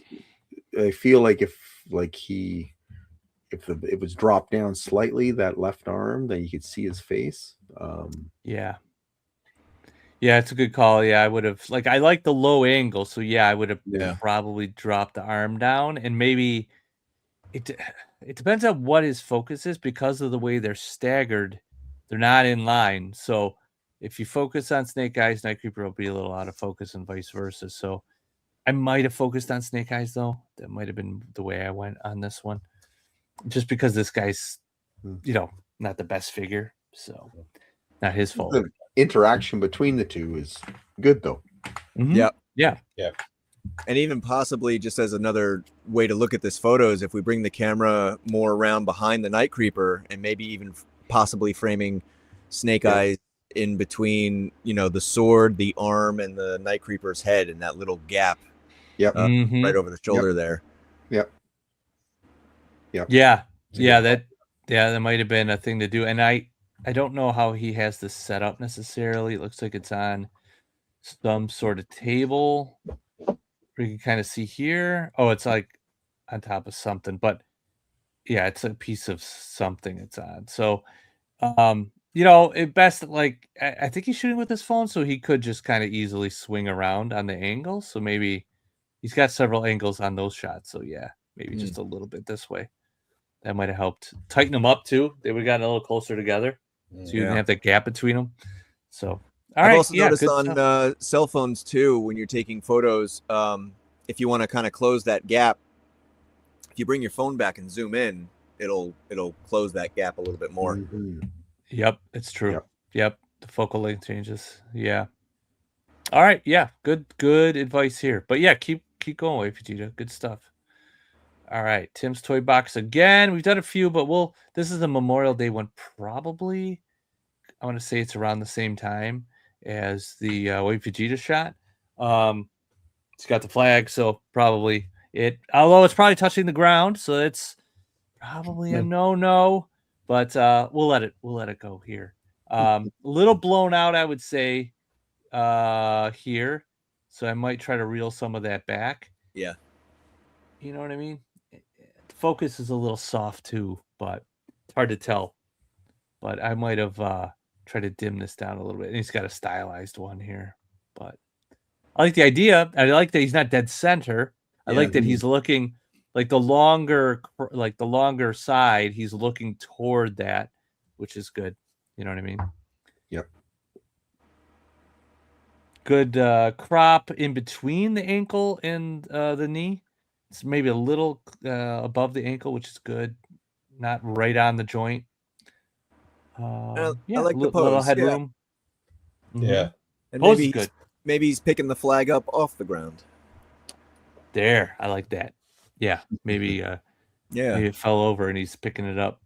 I feel like if it was dropped down slightly, that left arm, then you could see his face. Yeah, it's a good call. Yeah, I would have I like the low angle, so yeah, I would have probably dropped the arm down, and maybe it depends on what his focus is because of the way they're staggered. They're not in line, so if you focus on Snake Eyes, Night Creeper will be a little out of focus, and vice versa. So I might have focused on Snake Eyes though. That might have been the way I went on this one, just because this guy's, not the best figure, so not his fault. The interaction between the two is good though. Yeah. And even possibly just as another way to look at this photo is if we bring the camera more around behind the Night Creeper and maybe even possibly framing Snake Eyes in between, the sword, the arm, and the Night Creeper's head in that little gap. Yep. Right over the shoulder there. Yep. Yep. Yeah, that might have been a thing to do. And I don't know how he has this set up necessarily. It looks like it's on some sort of table. You can kind of see here. Oh, it's like on top of something, but yeah, it's a piece of something it's on. So, at best, like I think he's shooting with his phone, so he could just kind of easily swing around on the angle. So maybe he's got several angles on those shots. So yeah, maybe just a little bit this way. That might have helped tighten them up too. They would have gotten a little closer together, so you didn't have that gap between them. So, I've also noticed on cell phones too, when you're taking photos, if you want to kind of close that gap, if you bring your phone back and zoom in, it'll close that gap a little bit more. Yep, it's true. Yep, the focal length changes. Yeah. All right. Yeah. Good advice here. But yeah, keep going, Vegeta. Good stuff. All right, Tim's toy box again. We've done a few, but this is the Memorial Day one. Probably, I want to say it's around the same time as the Wave Vegeta shot. It's got the flag, so probably it. Although it's probably touching the ground, so it's probably a no. But we'll let it go here. A little blown out, I would say, here. So I might try to reel some of that back. Yeah. You know what I mean? The focus is a little soft too, but it's hard to tell. But I might have tried to dim this down a little bit. And he's got a stylized one here. But I like the idea. I like that he's not dead center. I like that he's looking like the longer side, he's looking toward that, which is good. You know what I mean? Yep. Good crop in between the ankle and the knee. It's maybe a little above the ankle, which is good. Not right on the joint. I like the pose. Little headroom. Yeah. And Pose is good. Maybe he's picking the flag up off the ground. There, I like that. Yeah, maybe. Maybe it fell over and he's picking it up.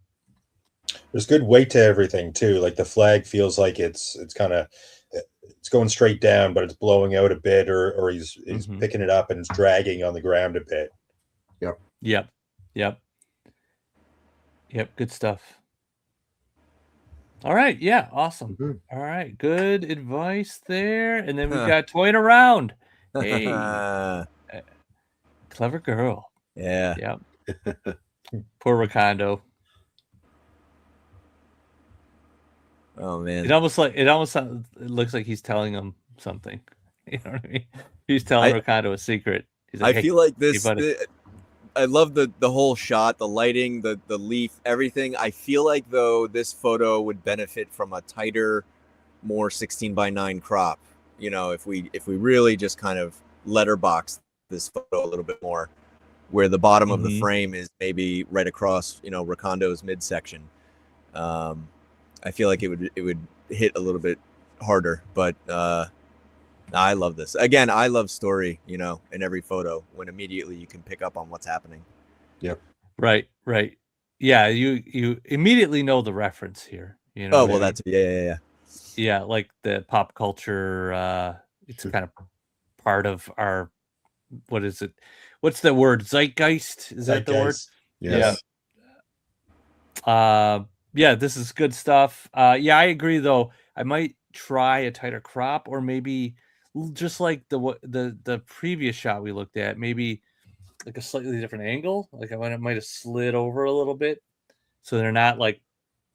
There's good weight to everything too. Like the flag feels like it's going straight down, but it's blowing out a bit, or he's picking it up and it's dragging on the ground a bit. Yep. Good stuff. All right. Yeah. Awesome. All right. Good advice there. And then we've got toying around. Hey, clever girl. Yeah. Yep. Poor Ricondo. Oh man. It almost looks like he's telling him something. You know what I mean? He's telling Ricondo a secret. He's like, I feel like this. Hey, I love the whole shot, the lighting, the leaf, everything. I feel like though this photo would benefit from a tighter, more 16:9 crop. You know, if we really just kind of letterbox this photo a little bit more, where the bottom of the frame is maybe right across, Ricondo's midsection. I feel like it would hit a little bit harder, but I love this. Again, I love story, in every photo when immediately you can pick up on what's happening. Yep. Right. Yeah, you immediately know the reference here. Oh, well, that's yeah. Yeah, like the pop culture. It's kind of part of our. What is it? What's the word? Zeitgeist? Is that the word? Yes. Yeah. Yeah, this is good stuff. Yeah, I agree though. I might try a tighter crop, or maybe just like the previous shot we looked at, maybe like a slightly different angle. Like I might have slid over a little bit, so they're not like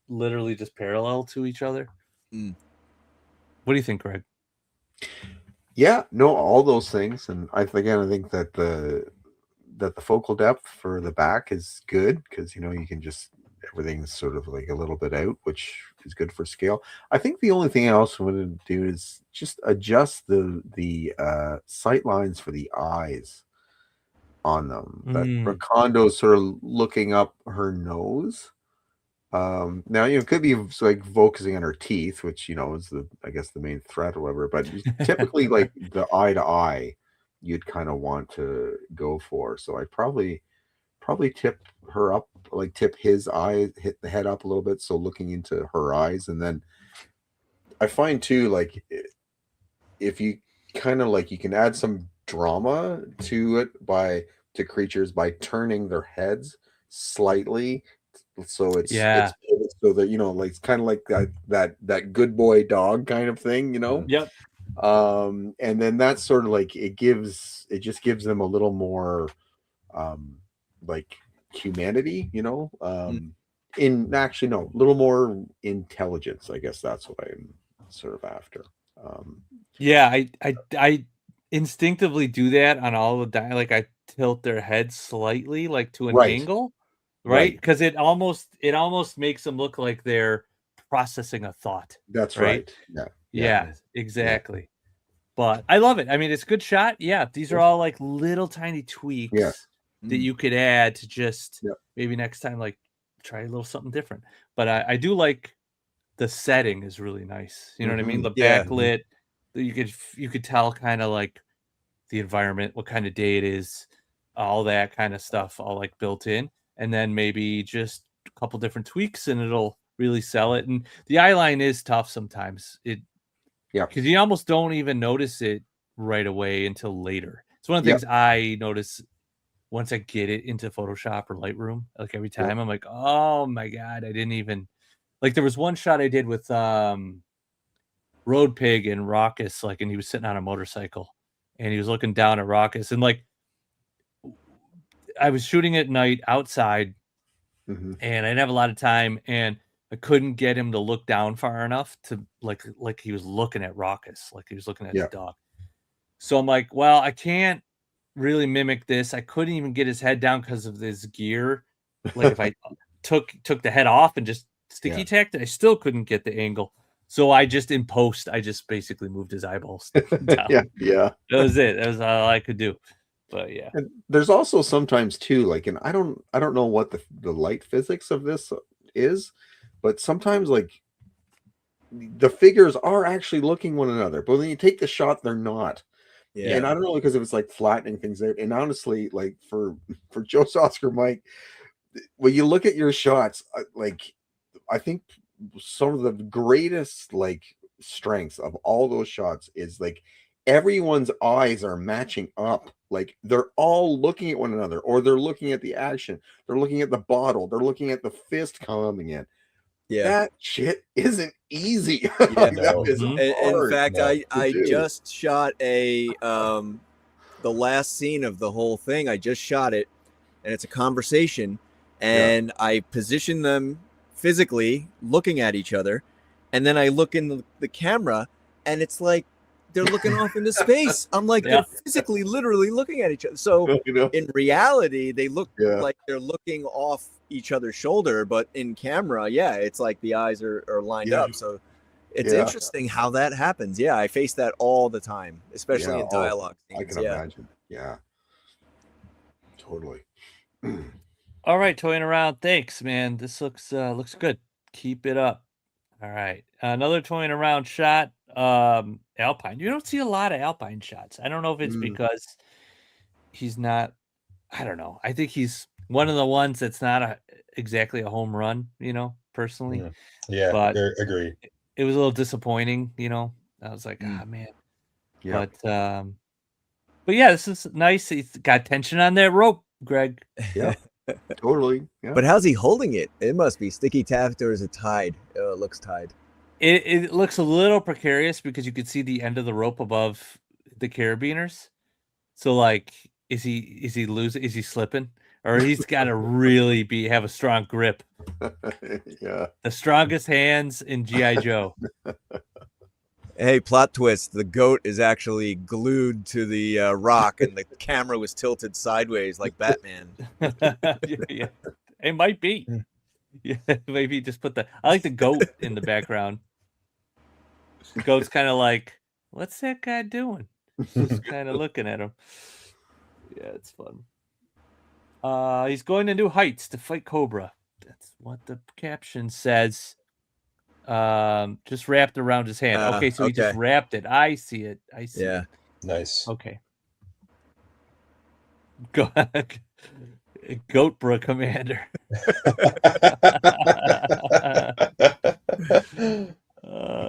literally just parallel to each other. What do you think, Greg? Yeah, no, all those things, and I think that the focal depth for the back is good because you can just everything's sort of like a little bit out, which is good for scale. I think the only thing I also want to do is just adjust the sight lines for the eyes on them. That Ricondo's sort of looking up her nose. Now it could be like focusing on her teeth, which is the main threat or whatever. But typically, like the eye to eye, you'd kind of want to go for. So I'd probably tip her up, like tip his eye, hit the head up a little bit, so looking into her eyes. And then I find too, like if you kind of like you can add some drama to it to creatures by turning their heads slightly, so it's Yeah. so that like it's kind of like that good boy dog kind of thing, Yep. And then that's sort of like it just gives them a little more like humanity, in actually no, a little more intelligence. I guess that's what I'm sort of after. Yeah, I instinctively do that on all the like I tilt their heads slightly, like to an Right. angle, right? Right. Because it almost makes them look like they're processing a thought, That's right? right. Yeah. Yeah, exactly. But I love it. I mean, it's a good shot. Yeah, these are all like little tiny tweaks that you could add to just maybe next time, like try a little something different. But I do like the setting is really nice. You know what I mean? The Yeah. backlit, you could tell kind of like the environment, what kind of day it is, all that kind of stuff, all like built in, and then maybe just a couple different tweaks, and it'll really sell it. And the eye line is tough sometimes. Because you almost don't even notice it right away until later. It's one of the things I notice once I get it into Photoshop or Lightroom. Like every time, I'm like, oh my god, I didn't even like. There was one shot I did with Road Pig and Raucous, like, and he was sitting on a motorcycle, and he was looking down at Raucous, and like, I was shooting at night outside, and I didn't have a lot of time, and I couldn't get him to look down far enough to like he was looking at Raucous, like he was looking at his dog. So I'm like, well, I can't really mimic this. I couldn't even get his head down because of this gear. Like if I took the head off and just sticky tacked it, I still couldn't get the angle. So I just in post, I just basically moved his eyeballs down. Yeah. That was it. That was all I could do. But yeah. And there's also sometimes too, like, and I don't know what the light physics of this is, but sometimes like the figures are actually looking one another, but when you take the shot, they're not. Yeah. And I don't know, because it was like flattening things out. And honestly, like for Joe's Oscar Mike, when you look at your shots, like I think some of the greatest like strengths of all those shots is like everyone's eyes are matching up. Like they're all looking at one another, or they're looking at the action, they're looking at the bottle, they're looking at the fist coming in. Yeah. That shit isn't easy. Yeah, That is in fact, I do. just shot the last scene of the whole thing. I just shot it, and it's a conversation, and I position them physically looking at each other, and then I look in the camera, and it's like they're looking off into space. I'm like, they're physically, literally looking at each other. So in reality, they look like they're looking off each other's shoulder, but in camera, it's like the eyes are lined up. So it's interesting how that happens. Yeah, I face that all the time, especially in dialogue scenes. I can imagine. Yeah, totally. All right, toying around. Thanks, man. This looks good. Keep it up. All right, another toying around shot. Alpine. You don't see a lot of Alpine shots. I don't know if it's because he's not. I don't know. I think he's one of the ones that's not exactly a home run. Personally. Yeah, but agree. It was a little disappointing. I was like, ah, man. Yeah. But yeah, this is nice. He's got tension on that rope, Greg. Yeah. Totally. Yeah. But how's he holding it? It must be sticky tacked, or is it tied? It looks tied. It looks a little precarious because you could see the end of the rope above the carabiners. So like, is he losing? Is he slipping? Or he's got to really have a strong grip. Yeah. The strongest hands in G.I. Joe. Hey, plot twist. The goat is actually glued to the rock, and the camera was tilted sideways like Batman. Yeah. It might be. Yeah, maybe just put I like the goat in the background. The goat's kind of like, what's that guy doing? Just kind of looking at him. Yeah, it's fun. He's going to new heights to fight Cobra. That's what the caption says. Just wrapped around his hand. Okay, so he just wrapped it. I see it. Yeah. Nice. Okay. Go ahead. Goatbra Commander.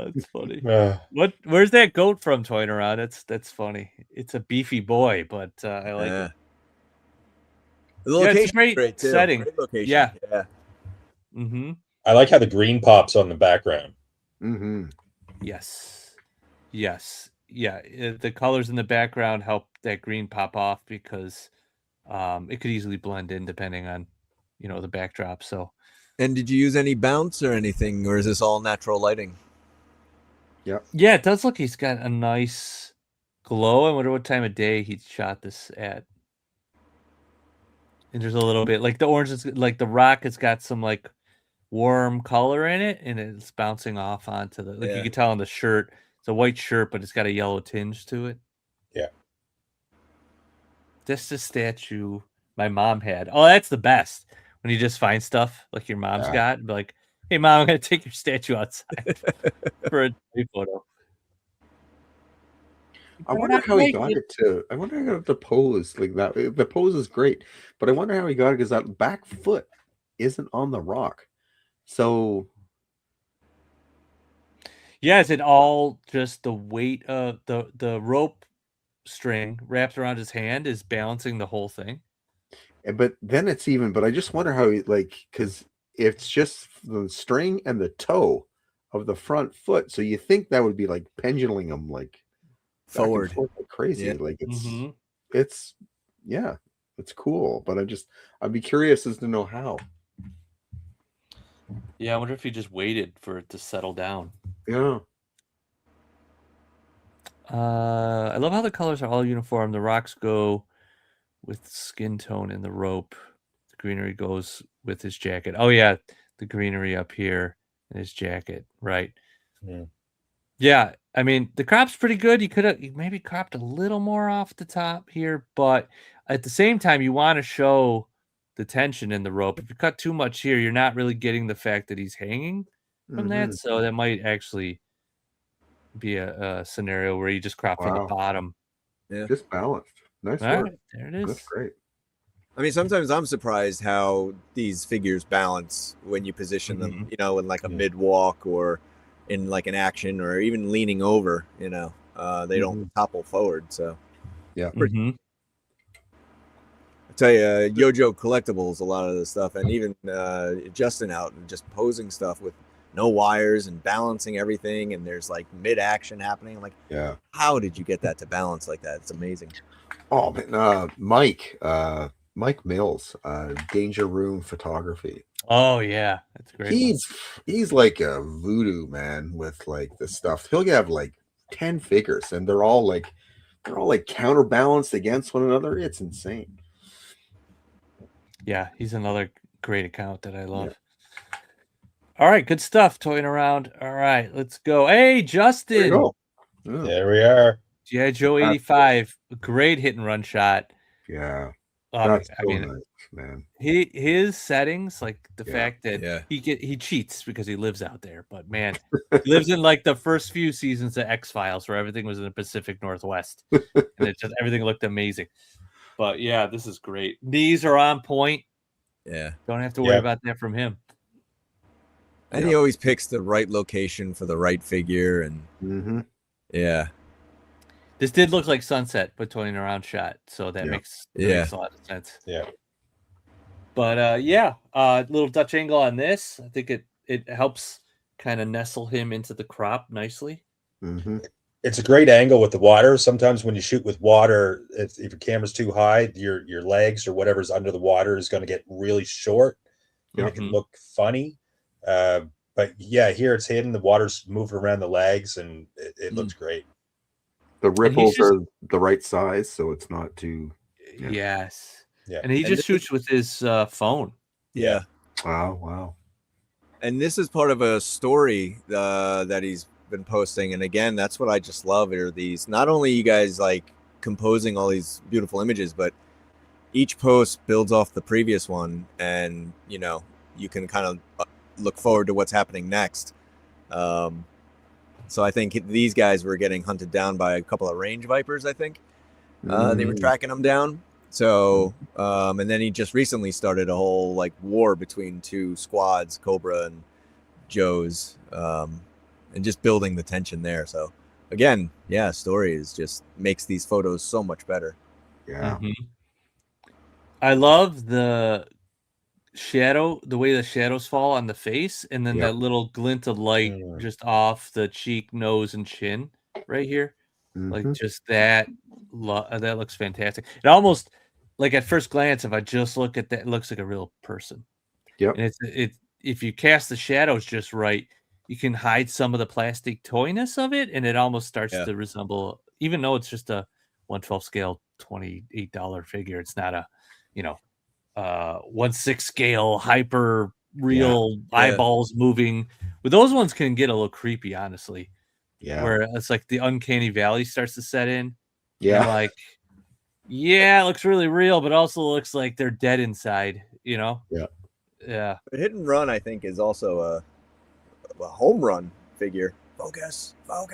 It's funny. Where's that goat from toying around? That's funny. It's a beefy boy, but I like it. The Yeah, it's a location great too. setting. Great location. Yeah. Yeah. Mm-hmm. I like how the green pops on the background. Mm-hmm. Yes. Yes. Yeah. The colors in the background help that green pop off because it could easily blend in depending on, the backdrop. So. And did you use any bounce or anything, or is this all natural lighting? Yep. Yeah, it does look he's got a nice glow. I wonder what time of day he shot this at. And there's a little bit like the orange is like the rock has got some like warm color in it and it's bouncing off onto the you can tell on the shirt. It's a white shirt, but it's got a yellow tinge to it. Yeah. That's the statue my mom had. Oh, that's the best. When you just find stuff like your mom's got and be like, hey mom, I'm gonna take your statue outside for a photo. I wonder how he got it to. I wonder how he got it to pose like that. The pose is great, but I wonder how he got it because that back foot isn't on the rock. So, yeah, is it all just the weight of the rope string wrapped around his hand is balancing the whole thing? but then it's even. But I just wonder how he because it's just the string and the toe of the front foot. So you think that would be like pendulum him like forward like crazy. Yeah. Like it's it's cool. But I'd be curious as to know how. Yeah, I wonder if he just waited for it to settle down. Yeah. I love how the colors are all uniform. The rocks go with skin tone in the rope. The greenery goes with his jacket. Oh yeah, the greenery up here in his jacket, right? Yeah. Yeah, I mean the crop's pretty good. You could have maybe cropped a little more off the top here, but at the same time, you want to show the tension in the rope. If you cut too much here, you're not really getting the fact that he's hanging from that. So that might actually be a scenario where you just crop from the bottom. Yeah, just balanced. Nice All work. right, there it is. That's great. I mean, sometimes I'm surprised how these figures balance when you position them, in like a mid walk or in like an action or even leaning over, they don't topple forward. So, yeah. I tell you, Yojo Collectibles, a lot of the stuff, and even Justin out and just posing stuff with no wires and balancing everything. And there's like mid action happening. I'm like, yeah, how did you get that to balance like that? It's amazing. Oh, man, Mike Mills, Danger Room Photography. Oh yeah, that's great. He's like a voodoo man with like the stuff. He'll have like 10 figures, and they're all like counterbalanced against one another. It's insane. Yeah, he's another great account that I love. Yeah. All right, good stuff. Toying around. All right, let's go. Hey, Justin. There we are. G.I. Joe 85, great hit and run shot. Yeah. That's nice, man. His settings, like the fact that he cheats because he lives out there, but man, he lives in like the first few seasons of X-Files where everything was in the Pacific Northwest, and everything looked amazing. But yeah, this is great. Knees are on point. Yeah, don't have to worry about that from him. And he always picks the right location for the right figure, and yeah. This did look like sunset, but toying around shot, so that makes a lot of sense. Yeah. But little Dutch angle on this. I think it helps kind of nestle him into the crop nicely. It's a great angle with the water. Sometimes when you shoot with water, if your camera's too high, your legs or whatever's under the water is going to get really short. And it can look funny. But yeah, here it's hidden. The water's moving around the legs, and it looks great. The ripples are the right size, so it's not too. Yeah. Yes. Yeah. And he just shoots with his phone. Yeah. Wow. And this is part of a story that he's been posting. And again, that's what I just love are these. Not only you guys like composing all these beautiful images, but each post builds off the previous one, and you can kind of look forward to what's happening next. So I think these guys were getting hunted down by a couple of range vipers. I think they were tracking them down. So, and then he just recently started a whole like war between two squads, Cobra and Joe's, and just building the tension there. So again, story is just makes these photos so much better. Yeah. I love the shadow, the way the shadows fall on the face, and then Yep. that little glint of light just off the cheek, nose, and chin right here. Like Mhm. just that that looks fantastic. It almost like at first glance, if I just look at that, it looks like a real person. Yep. And it's if you cast the shadows just right, you can hide some of the plastic toyness of it, and it almost starts Yeah. to resemble, even though it's just a 1/12 scale $28 figure, it's not a, you know, 1/6 scale hyper real eyeballs moving. But those ones can get a little creepy, honestly. Yeah. Where it's like the uncanny valley starts to set in. Yeah. And like, yeah, it looks really real, but also looks like they're dead inside, you know? Yeah. Yeah. But Hit and Run, I think, is also a home run figure. Focus. Oh,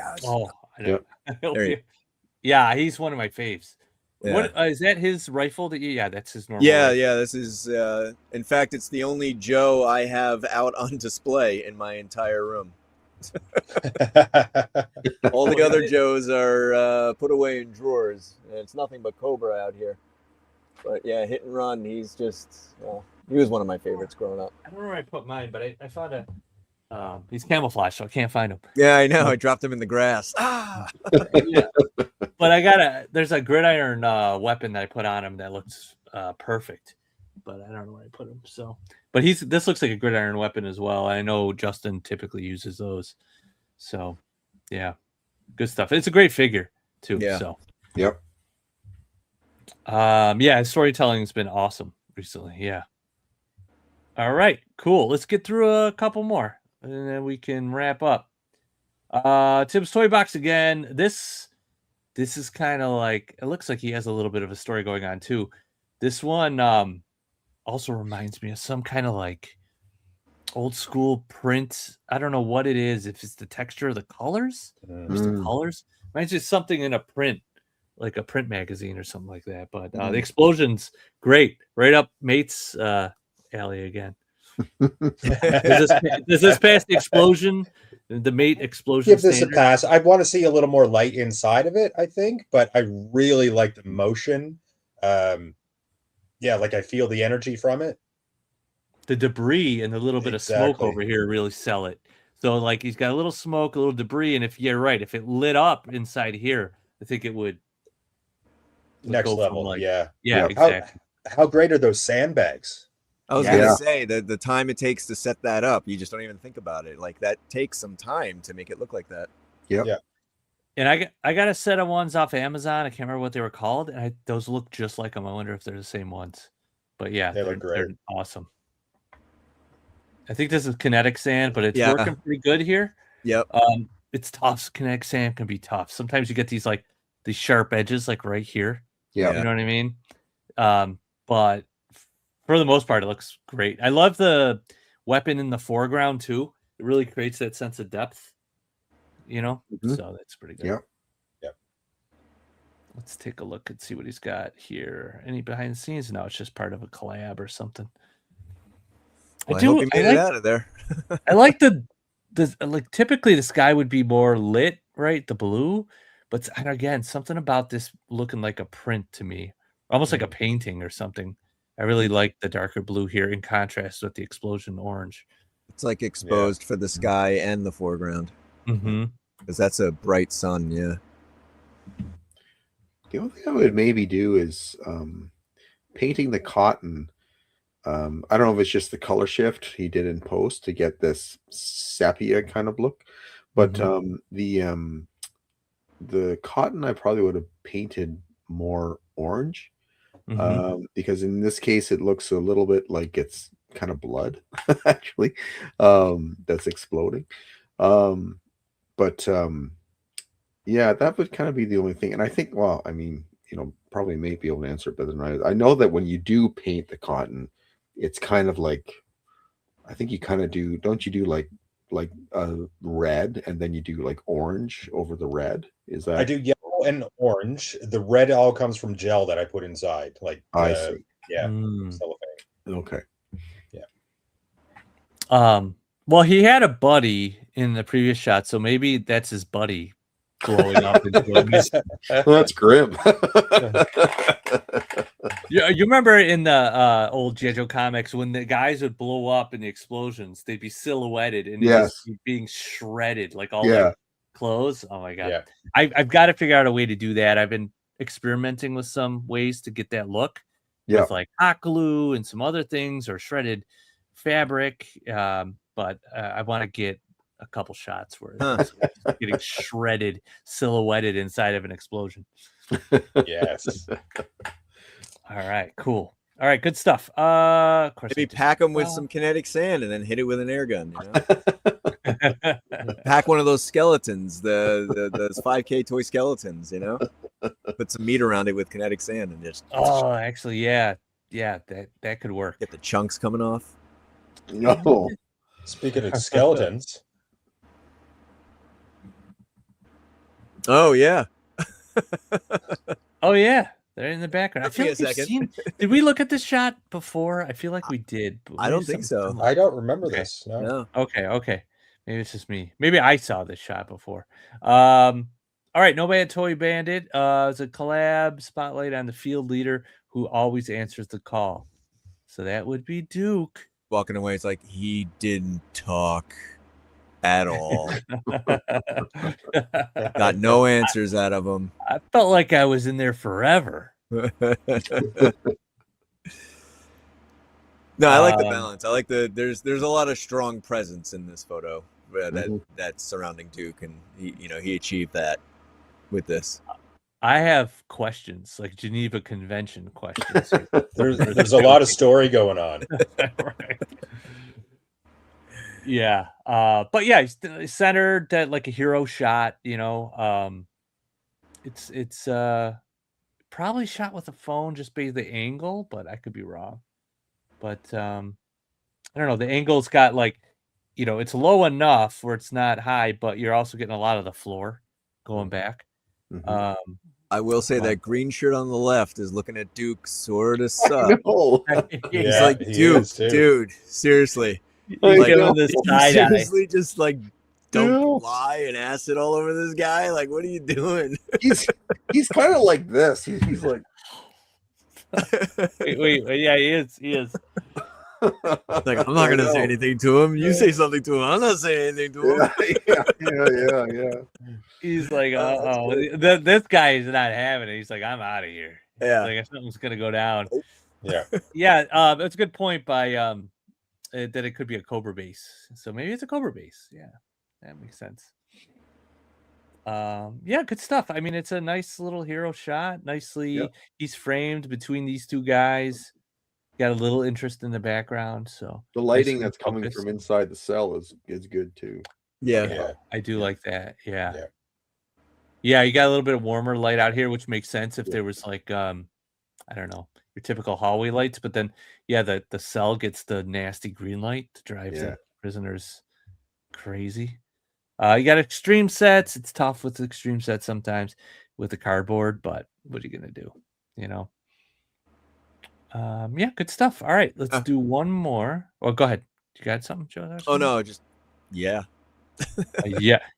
I Yep. know. There you- Yeah, he's one of my faves. Yeah. What is that his rifle that yeah, that's his normal Yeah, rifle. yeah. This is, in fact, it's the only Joe I have out on display in my entire room. All the other Joes are put away in drawers. It's nothing but Cobra out here. But yeah, Hit and Run, he's just, he was one of my favorites growing up. I don't know where I put mine, but I found a he's camouflaged, so I can't find him. Yeah, I know. I dropped him in the grass. Yeah. But there's a gridiron weapon that I put on him that looks perfect. But I don't know where I put him. So, but this looks like a gridiron weapon as well. I know Justin typically uses those. So, yeah, good stuff. It's a great figure too. Yeah. So, Yep. yeah, his storytelling has been awesome recently. Yeah. All right, cool. Let's get through a couple more, and then we can wrap up. Tim's Toy Box again. This is kind of like, it looks like he has a little bit of a story going on too. This one also reminds me of some kind of like old school print. I don't know what it is, if it's the texture of the colors, just the colors. Reminds me of something in a print, like a print magazine or something like that. But the explosion's great, right up Mate's alley again. Does this pass the explosion? The Mate explosion. Give this standard? a pass. I want to see a little more light inside of it, I think, but I really like the motion. Yeah, like I feel the energy from it. The debris and the little bit of smoke Exactly. over here really sell it. So like he's got a little smoke, a little debris, and if you're right, if it lit up inside here, I think it would Next go from, level, like- yeah. Yeah, exactly. How great are those sandbags? I was Yeah. gonna say that the time it takes to set that up, you just don't even think about it. Like that takes some time to make it look like that. Yep. Yeah. And I got a set of ones off Amazon. I can't remember what they were called, and those look just like them. I wonder if they're the same ones. But yeah, They look great. They're awesome. I think this is kinetic sand, but it's Yeah. working pretty good here. Yep. It's tough. Kinetic sand can be tough. Sometimes you get these sharp edges, like right here. Yeah. You know what I mean? But for the most part, it looks great. I love the weapon in the foreground too. It really creates that sense of depth, you know? Mhm. So that's pretty good. Yep. Yep. Let's take a look and see what he's got here. Any behind the scenes? No, it's just part of a collab or something. Well, I hope you made it out of there. I like the like typically the sky would be more lit, right? The blue, but and again, something about this looking like a print to me, almost like a painting or something. I really like the darker blue here in contrast with the explosion orange. It's like exposed for the sky and the foreground. Mm-hmm. Because that's a bright sun, yeah. The only thing I would maybe do is painting the cotton. I don't know if it's just the color shift he did in post to get this sepia kind of look, but the cotton I probably would have painted more orange, because in this case it looks a little bit like it's kind of blood actually, that's exploding. Yeah, that would kind of be the only thing. And I think, well, I mean, probably may be able to answer it better than I. I know that when you do paint the cotton, it's kind of like, I think you kind of do, don't you do like red and then you do like orange over the red? Is that? I do yellow and orange. The red all comes from gel that I put inside. Like I see. Yeah. Okay. Yeah. Well, he had a buddy in the previous shot, so maybe that's his buddy blowing up into a mist. That's grim. Yeah, you remember in the old G.I. Joe comics when the guys would blow up in the explosions, they'd be silhouetted and it'd just be being shredded, like all their clothes. Oh my god! Yeah. I've got to figure out a way to do that. I've been experimenting with some ways to get that look, with like hot glue and some other things or shredded fabric. But I want to get a couple shots where it's getting shredded, silhouetted inside of an explosion. Yes. All right, cool. All right, good stuff. Of course, maybe pack them with some kinetic sand and then hit it with an air gun. You know, pack one of those skeletons, those 5K toy skeletons. You know, put some meat around it with kinetic sand and just. Oh, actually, yeah, that could work. Get the chunks coming off. No. Speaking of skeletons. Oh yeah. Oh yeah. They're in the background. I feel like we've seen. Did we look at this shot before? I feel like we did. I don't think so. I don't remember this. No. Okay. Maybe it's just me. Maybe I saw this shot before. All right, Nomad Toy Bandit. It's a collab spotlight on the field leader who always answers the call. So that would be Duke. Walking away, it's like he didn't talk at all. Got no answers out of him. I felt like I was in there forever. No, I like the balance. I like there's a lot of strong presence in this photo that's surrounding Duke, and he achieved that with this. I have questions, like Geneva Convention questions. There's a lot of story going on. Right. Yeah. But yeah, he's centered that like a hero shot, it's probably shot with a phone just by the angle, but I could be wrong. But I don't know, the angle's got like, it's low enough where it's not high, but you're also getting a lot of the floor going back. I will say that green shirt on the left is looking at Duke sort of suck. He's like, dude, seriously. Like, this seriously, just like don't lie and acid all over this guy. Like, what are you doing? He's kind of like this. He's like, wait, yeah, he is. Like, I'm not gonna say anything to him. You say something to him. I'm not saying anything to him. Yeah. He's like, this guy is not having it. He's like, I'm out of here. Yeah, like something's gonna go down. Yeah. That's a good point by that it could be a Cobra base. So maybe it's a Cobra base. Yeah, that makes sense. Yeah, good stuff. I mean, it's a nice little hero shot. Nicely, he's framed between these two guys. Got a little interest in the background. So the lighting that's coming from inside the cell is good too. Yeah. I do like that. Yeah, you got a little bit of warmer light out here, which makes sense if there was like I don't know, your typical hallway lights, but then the cell gets the nasty green light to drive the prisoners crazy. You got extreme sets. It's tough with extreme sets sometimes with the cardboard, but what are you gonna do? Yeah, good stuff. All right, let's do one more. Oh, go ahead. You got something, Joe? Oh no, just yeah.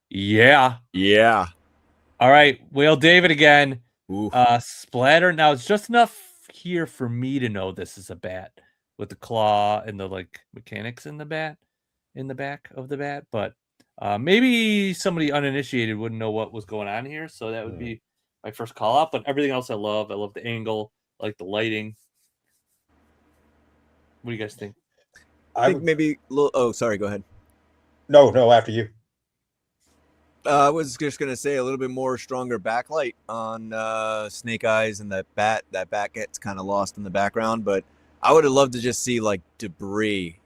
Yeah. All right, Whale David again. Splatter. Now it's just enough here for me to know this is a bat with the claw and the like mechanics in the back of the bat, but maybe somebody uninitiated wouldn't know what was going on here, so that would be my first call out. But everything else I love the angle, I like the lighting. What do you guys think? I think maybe sorry, go ahead. No, after you. I was just gonna say a little bit more stronger backlight on Snake Eyes, and that bat gets kind of lost in the background, but I would have loved to just see like debris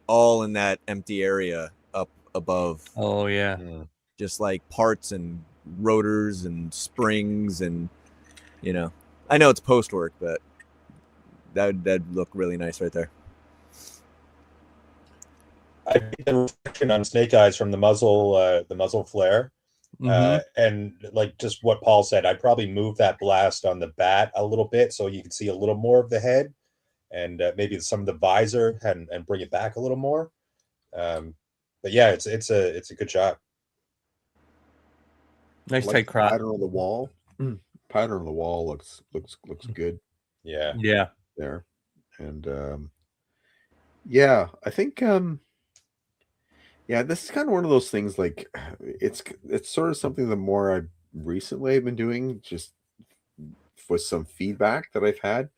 all in that empty area up above. Oh yeah. Just like parts and rotors and springs, and I know it's post work, but that'd look really nice right there. I think the reflection on Snake Eyes from the muzzle flare, and like just what Paul said, I'd probably move that blast on the bat a little bit so you can see a little more of the head, and maybe some of the visor and bring it back a little more. But yeah, it's a good shot. Nice I like tight the crop. pattern on the wall. Pattern on the wall looks good. Yeah. Yeah. There. And yeah, I think yeah, this is kind of one of those things like it's sort of something the more I recently have been doing, just with some feedback that I've had,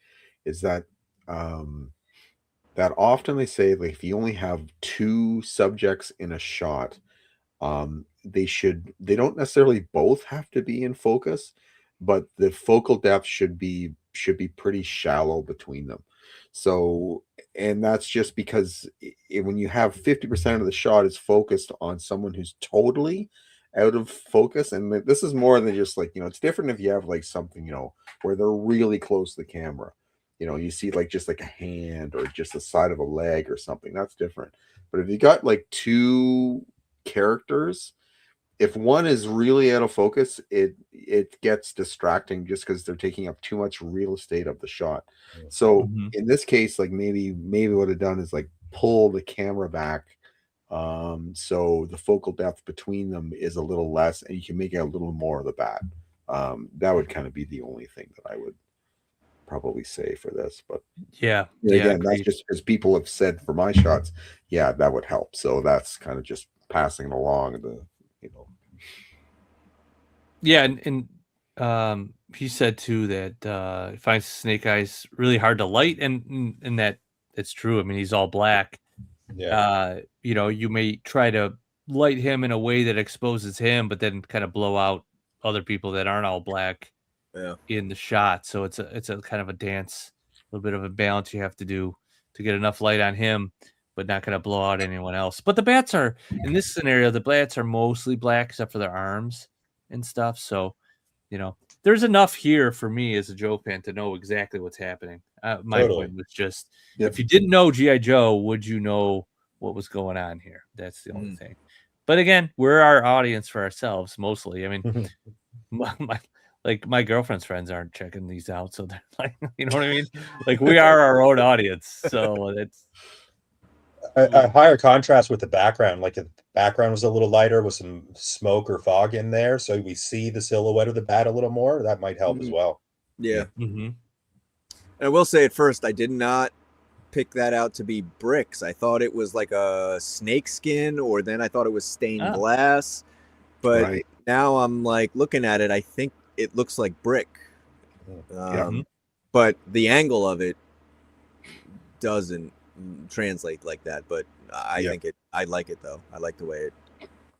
is that that often they say like if you only have two subjects in a shot, they don't necessarily both have to be in focus, but the focal depth should be pretty shallow between them. So, and that's just because when you have 50% of the shot is focused on someone who's totally out of focus, and this is more than just like, it's different if you have like something, where they're really close to the camera. You see like just like a hand or just the side of a leg or something, that's different. But if you got like two characters, if one is really out of focus, it gets distracting just because they're taking up too much real estate of the shot. So in this case, like maybe what I've done is like pull the camera back, so the focal depth between them is a little less, and you can make out a little more of the bat. That would kind of be the only thing that I would probably say for this. But Yeah, again, that's agreed. just because people have said for my shots, yeah, that would help. So that's kind of just passing it along the. Yeah, and he said too that he finds Snake Eyes really hard to light, and that it's true. I mean, he's all black. Yeah. You may try to light him in a way that exposes him, but then kind of blow out other people that aren't all black in the shot. So it's a kind of a dance, a little bit of a balance you have to do to get enough light on him, but not going to blow out anyone else. But the bats are, in this scenario, the bats are mostly black except for their arms and stuff. So, there's enough here for me as a Joe fan to know exactly what's happening. My point was just, if you didn't know G.I. Joe, would you know what was going on here? That's the only thing. But again, we're our audience for ourselves mostly. I mean, my girlfriend's friends aren't checking these out, so they're like, you know what I mean? Like, we are our own audience, so it's a higher contrast with the background. Like if the background was a little lighter with some smoke or fog in there, so we see the silhouette of the bat a little more, that might help as well. Yeah. Mm-hmm. And I will say at first, I did not pick that out to be bricks. I thought it was like a snake skin, or then I thought it was stained glass. But now I'm like looking at it, I think it looks like brick. But the angle of it doesn't translate like that. But I think I like it though. I like the way it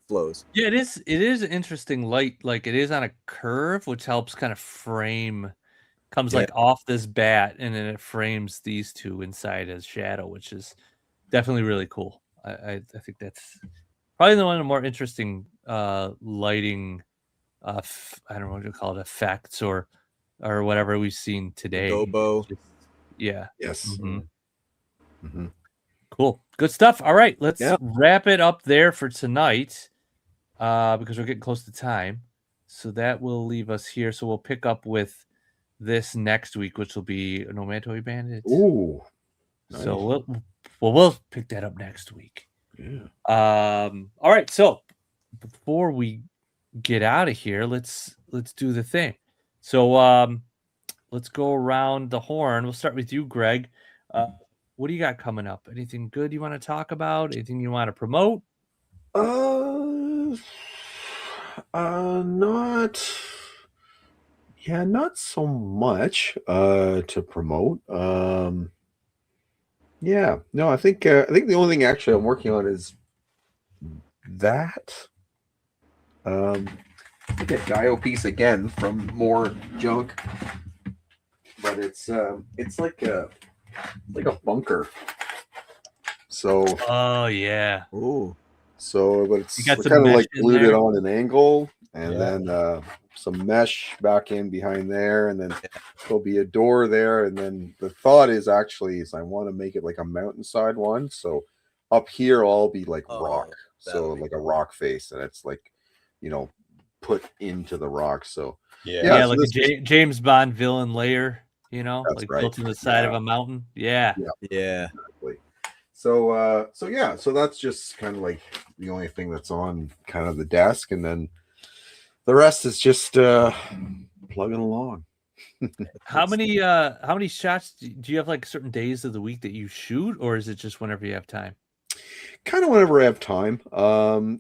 flows. Yeah, it is an interesting light. Like, it is on a curve, which helps kind of frame, comes like off this bat, and then it frames these two inside as shadow, which is definitely really cool. I think that's probably one of the more interesting lighting, I don't know what you call it, effects or whatever we've seen today. Gobo. Yeah. Yes. Cool. Good stuff. All right, let's wrap it up there for tonight, because we're getting close to time. So that will leave us here. So we'll pick up with this next week, which will be Nomatoid Bandits. Ooh. Nice. So we'll pick that up next week. Yeah. All right. So before we get out of here, let's do the thing. So let's go around the horn. We'll start with you, Greg. What do you got coming up? Anything good you want to talk about? Anything you want to promote? Not so much to promote. I think the only thing actually I'm working on is that. I get Dio piece again from more junk, but it's like a bunker. So ooh. So but it's You got some kind of mesh like in glued it there? on an angle, and then some mesh back in behind there, and then there'll be a door there, and then the thought is I want to make it like a mountainside one, so up here all be like rock, so like a rock face, and it's like put into the rock. So Yeah, so like this a James Bond villain layer, That's like right. built in the side of Yeah. a mountain. Yeah. Exactly. So so that's just kind of like the only thing that's on kind of the desk, and then the rest is just plugging along. How many shots do you have? Like certain days of the week that you shoot, or is it just whenever you have time? Kind of whenever I have time.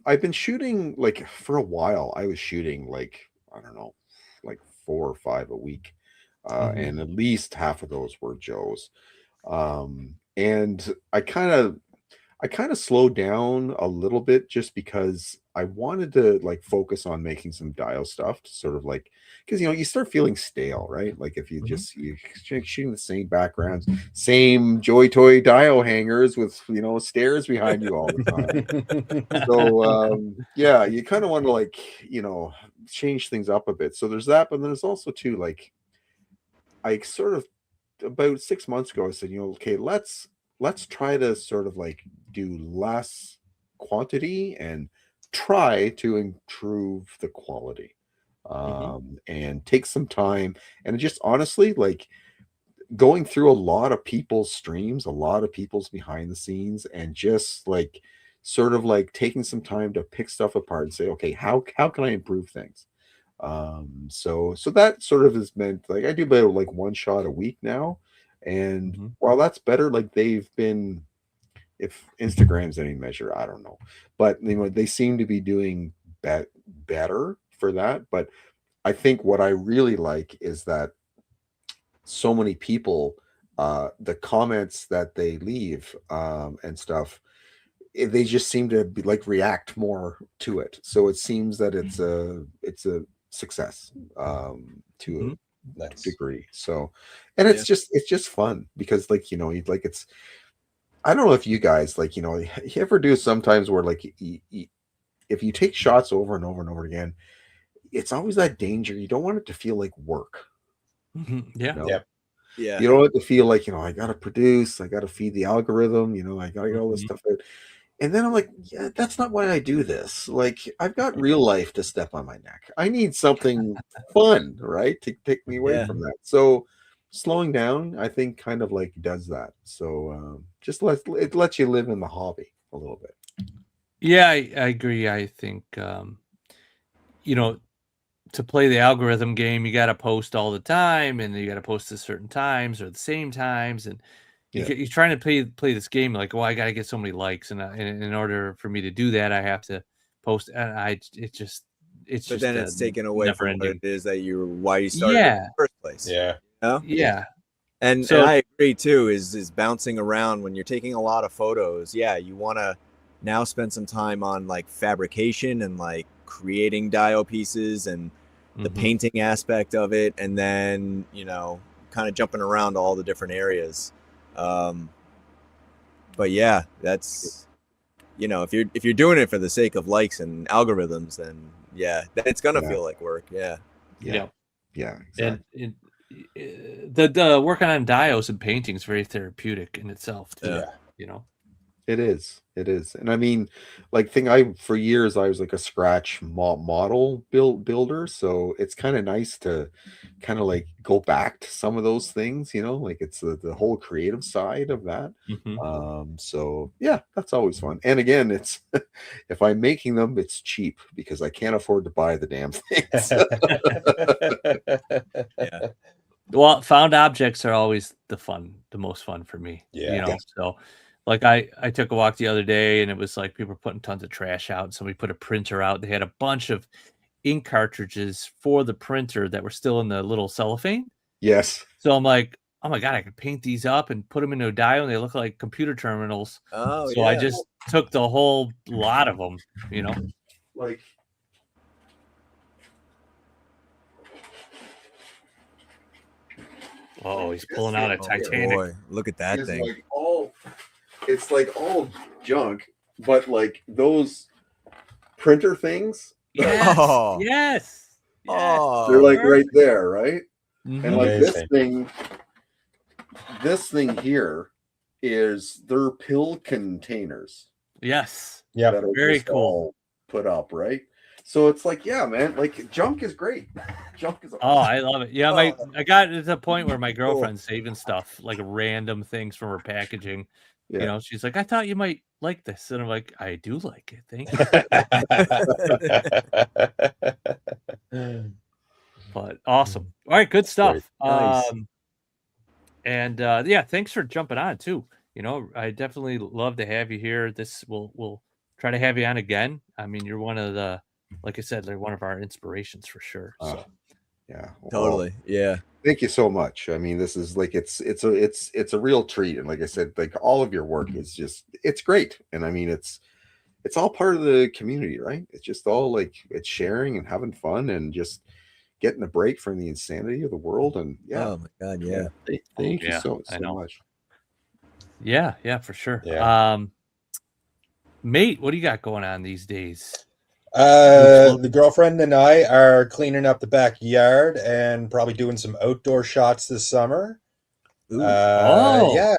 I've been shooting like for a while. I was shooting like I don't know, like 4 or 5 a week, and at least half of those were Joe's. And I kind of slowed down a little bit just because I wanted to like focus on making some dial stuff to sort of like because you start feeling stale, right? Like if you just you're shooting the same backgrounds, same Joy Toy dial hangers with stairs behind you all the time. So yeah, you kind of want to like change things up a bit. So there's that, but then there's also too like I sort of about 6 months ago I said, okay, let's try to sort of like do less quantity and try to improve the quality and take some time and just honestly like going through a lot of people's streams, a lot of people's behind the scenes, and just like sort of like taking some time to pick stuff apart and say, okay, how can I improve things? So that sort of has meant like I do about like 1 shot a week now. And while that's better, like they've been, if Instagram's any measure, I don't know, but they seem to be doing better for that. But I think what I really like is that so many people, the comments that they leave and stuff, they just seem to be like react more to it. So it seems that it's a success to a degree. So, and it's just fun because like it's. I don't know if you guys like you ever do sometimes where like if you take shots over and over and over again, it's always that danger. You don't want it to feel like work. Yeah. Yeah. You don't want it to feel like I got to produce, I got to feed the algorithm. I got to get all this stuff out. And then I'm like, yeah, that's not why I do this. Like, I've got real life to step on my neck. I need something fun, right, to take me away from that. So slowing down, I think, kind of like does that. So just it lets you live in the hobby a little bit. Yeah, I agree. I think to play the algorithm game, you got to post all the time, and you got to post at certain times or the same times, and you're trying to play this game like, well, I got to get so many likes, and in order for me to do that, I have to post. And but then it's taken away from what it is that why you started in the first place. Yeah. And I agree too. Is bouncing around when you're taking a lot of photos. Yeah, you want to now spend some time on like fabrication and like creating dial pieces and the painting aspect of it, and then kind of jumping around all the different areas. But yeah, that's if you're doing it for the sake of likes and algorithms, then it's gonna feel like work. Exactly. And the working on dials and painting is very therapeutic in itself too. It is. And I mean, like for years I was like a scratch model builder, so it's kind of nice to kind of like go back to some of those things, like it's the whole creative side of that. So yeah, that's always fun. And again, it's if I'm making them, it's cheap because I can't afford to buy the damn things. Well, found objects are always the most fun for me. So like I took a walk the other day, and it was like people were putting tons of trash out. Somebody put a printer out. They had a bunch of ink cartridges for the printer that were still in the little cellophane. Yes. So I'm like, oh my God, I could paint these up and put them into a dial, and they look like computer terminals. So I just took the whole lot of them, Like, oh, he's pulling out a Titanic. Boy, look at that thing. It's like all junk, but like those printer things. Yes. They're like right there, right? And like this thing here is their pill containers. Yes. Yeah. Very cool. Put up, right? So it's like, yeah, man, like junk is great. Junk is awesome. Oh, I love it. Yeah, I got to the point where my girlfriend's saving stuff, like random things from her packaging. She's like, I thought you might like this. And I'm like, I do like it. Thank you. But awesome. All right, good stuff. Nice. Yeah, thanks for jumping on too. I definitely love to have you here. We'll try to have you on again. I mean, you're one of the, like I said, they're one of our inspirations for sure. So yeah, Totally. Yeah. Thank you so much. I mean, this is like it's a real treat, and like I said, like all of your work is just it's great, and I mean it's all part of the community, right? It's just all like it's sharing and having fun and just getting a break from the insanity of the world. And Oh my God. Yeah. Thank you Yeah, so I know. much. Yeah, for sure. Yeah. Mate, what do you got going on these days? The girlfriend and I are cleaning up the backyard and probably doing some outdoor shots this summer. Yeah.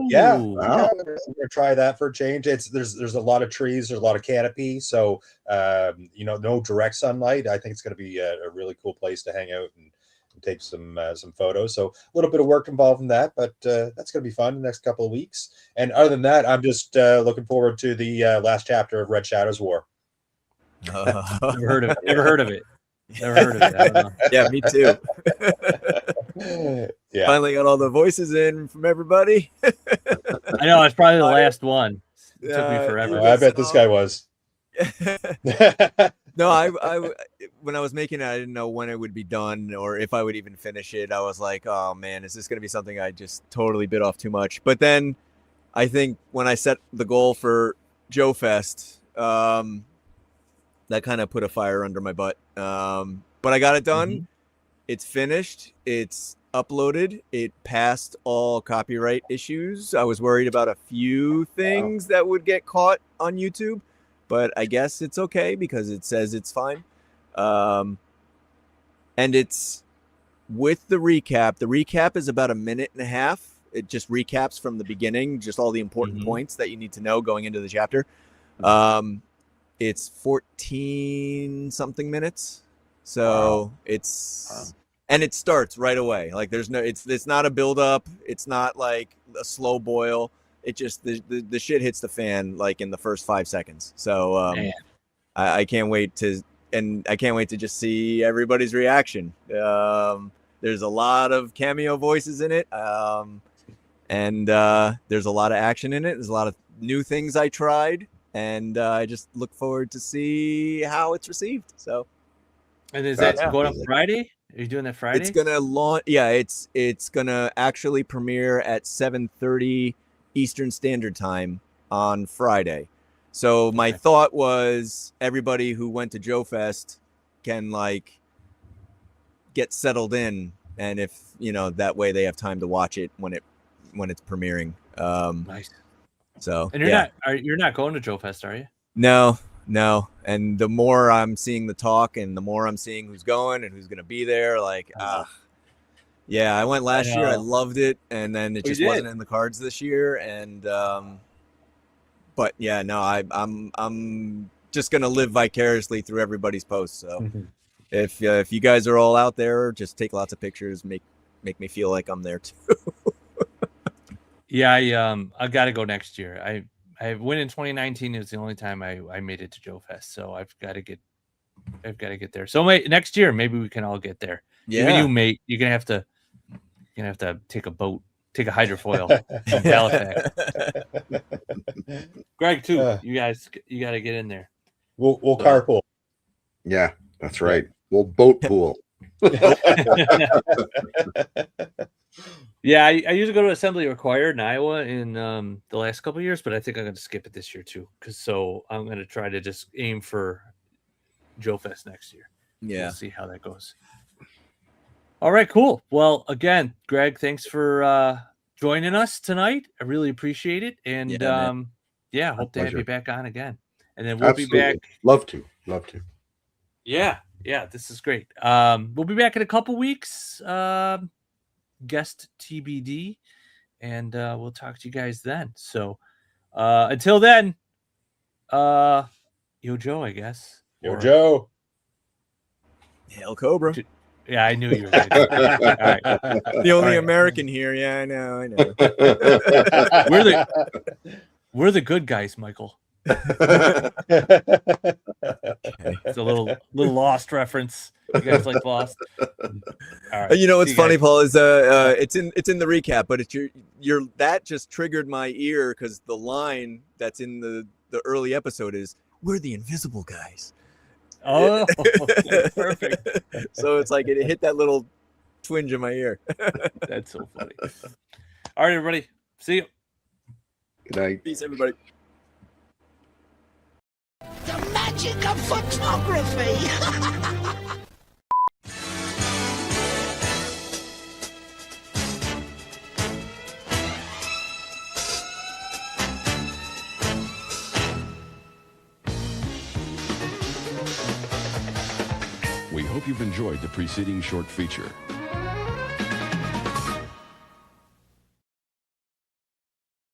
Yeah. Wow. I'm gonna try that for a change. There's a lot of trees, there's a lot of canopy, so no direct sunlight. I think it's going to be a really cool place to hang out and take some photos. So a little bit of work involved in that, but that's going to be fun the next couple of weeks. And other than that, I'm just looking forward to the last chapter of Red Shadow's War. Never heard of it. Never heard of it. I don't know. Yeah, me too. Yeah. Finally got all the voices in from everybody. I know it's probably the last one. It took me forever. I bet this guy was. No, I when I was making it, I didn't know when it would be done or if I would even finish it. I was like, oh man, is this going to be something I just totally bit off too much? But then I think when I set the goal for Joe Fest, that kind of put a fire under my butt. But I got it done. Mm-hmm. It's finished. It's uploaded. It passed all copyright issues. I was worried about a few things that would get caught on YouTube, but I guess it's okay because it says it's fine. And it's with the recap. The recap is about 1.5 minutes. It just recaps from the beginning, just all the important points that you need to know going into the chapter. It's 14 something minutes. So it's and it starts right away. Like there's no it's not a build up. It's not like a slow boil. It just the shit hits the fan like in the first 5 seconds. So I can't wait to just see everybody's reaction. There's a lot of cameo voices in it. And there's a lot of action in it. There's a lot of new things I tried, and I just look forward to see how it's received. So, and is that going on Friday? Are you doing that Friday? It's gonna launch. Yeah, it's gonna actually premiere at 7:30 Eastern Standard Time on Friday. So my thought was everybody who went to Joe Fest can like get settled in, and if that way they have time to watch it when it's premiering. Nice. So and you're not going to Joe Fest, are you? No. And the more I'm seeing the talk, and the more I'm seeing who's going and who's going to be there, like, yeah, I went last year. I loved it, and then it just wasn't in the cards this year. And but yeah, no, I'm just going to live vicariously through everybody's posts. So if you guys are all out there, just take lots of pictures, make me feel like I'm there too. Yeah, I got to go next year. I went in 2019. It was the only time I made it to Joe Fest, so I've got to get there. So next year, maybe we can all get there. Yeah, even you, mate. You're gonna have to take a boat, take a hydrofoil from Halifax. Greg too. You got to get in there. We'll carpool. Yeah, that's right. We'll boat pool. Yeah, I usually go to Assembly Required in Iowa in the last couple of years, but I think I'm going to skip it this year too. So I'm going to try to just aim for Joe Fest next year. Yeah, we'll see how that goes. All right, cool. Well, again, Greg, thanks for joining us tonight. I really appreciate it, and hope to have you back on again. And then we'll be back. Love to. Yeah, this is great. We'll be back in a couple weeks. Guest TBD, and we'll talk to you guys then. So until then, yo Joe, I guess. Joe. Hail Cobra. Yeah, I knew you were going to do that. All right. The only American here. Yeah, I know. We're the good guys, Michael. It's a little Lost reference. You guys like Lost? All right. You know what's See you funny, guys. Paul, is it's in the recap, but it's your that just triggered my ear because the line that's in the early episode is "We're the invisible guys." Oh, perfect. So it's like it hit that little twinge in my ear. That's so funny. All right, everybody. See you. Good night. Peace, everybody. The magic of photography. We hope you've enjoyed the preceding short feature.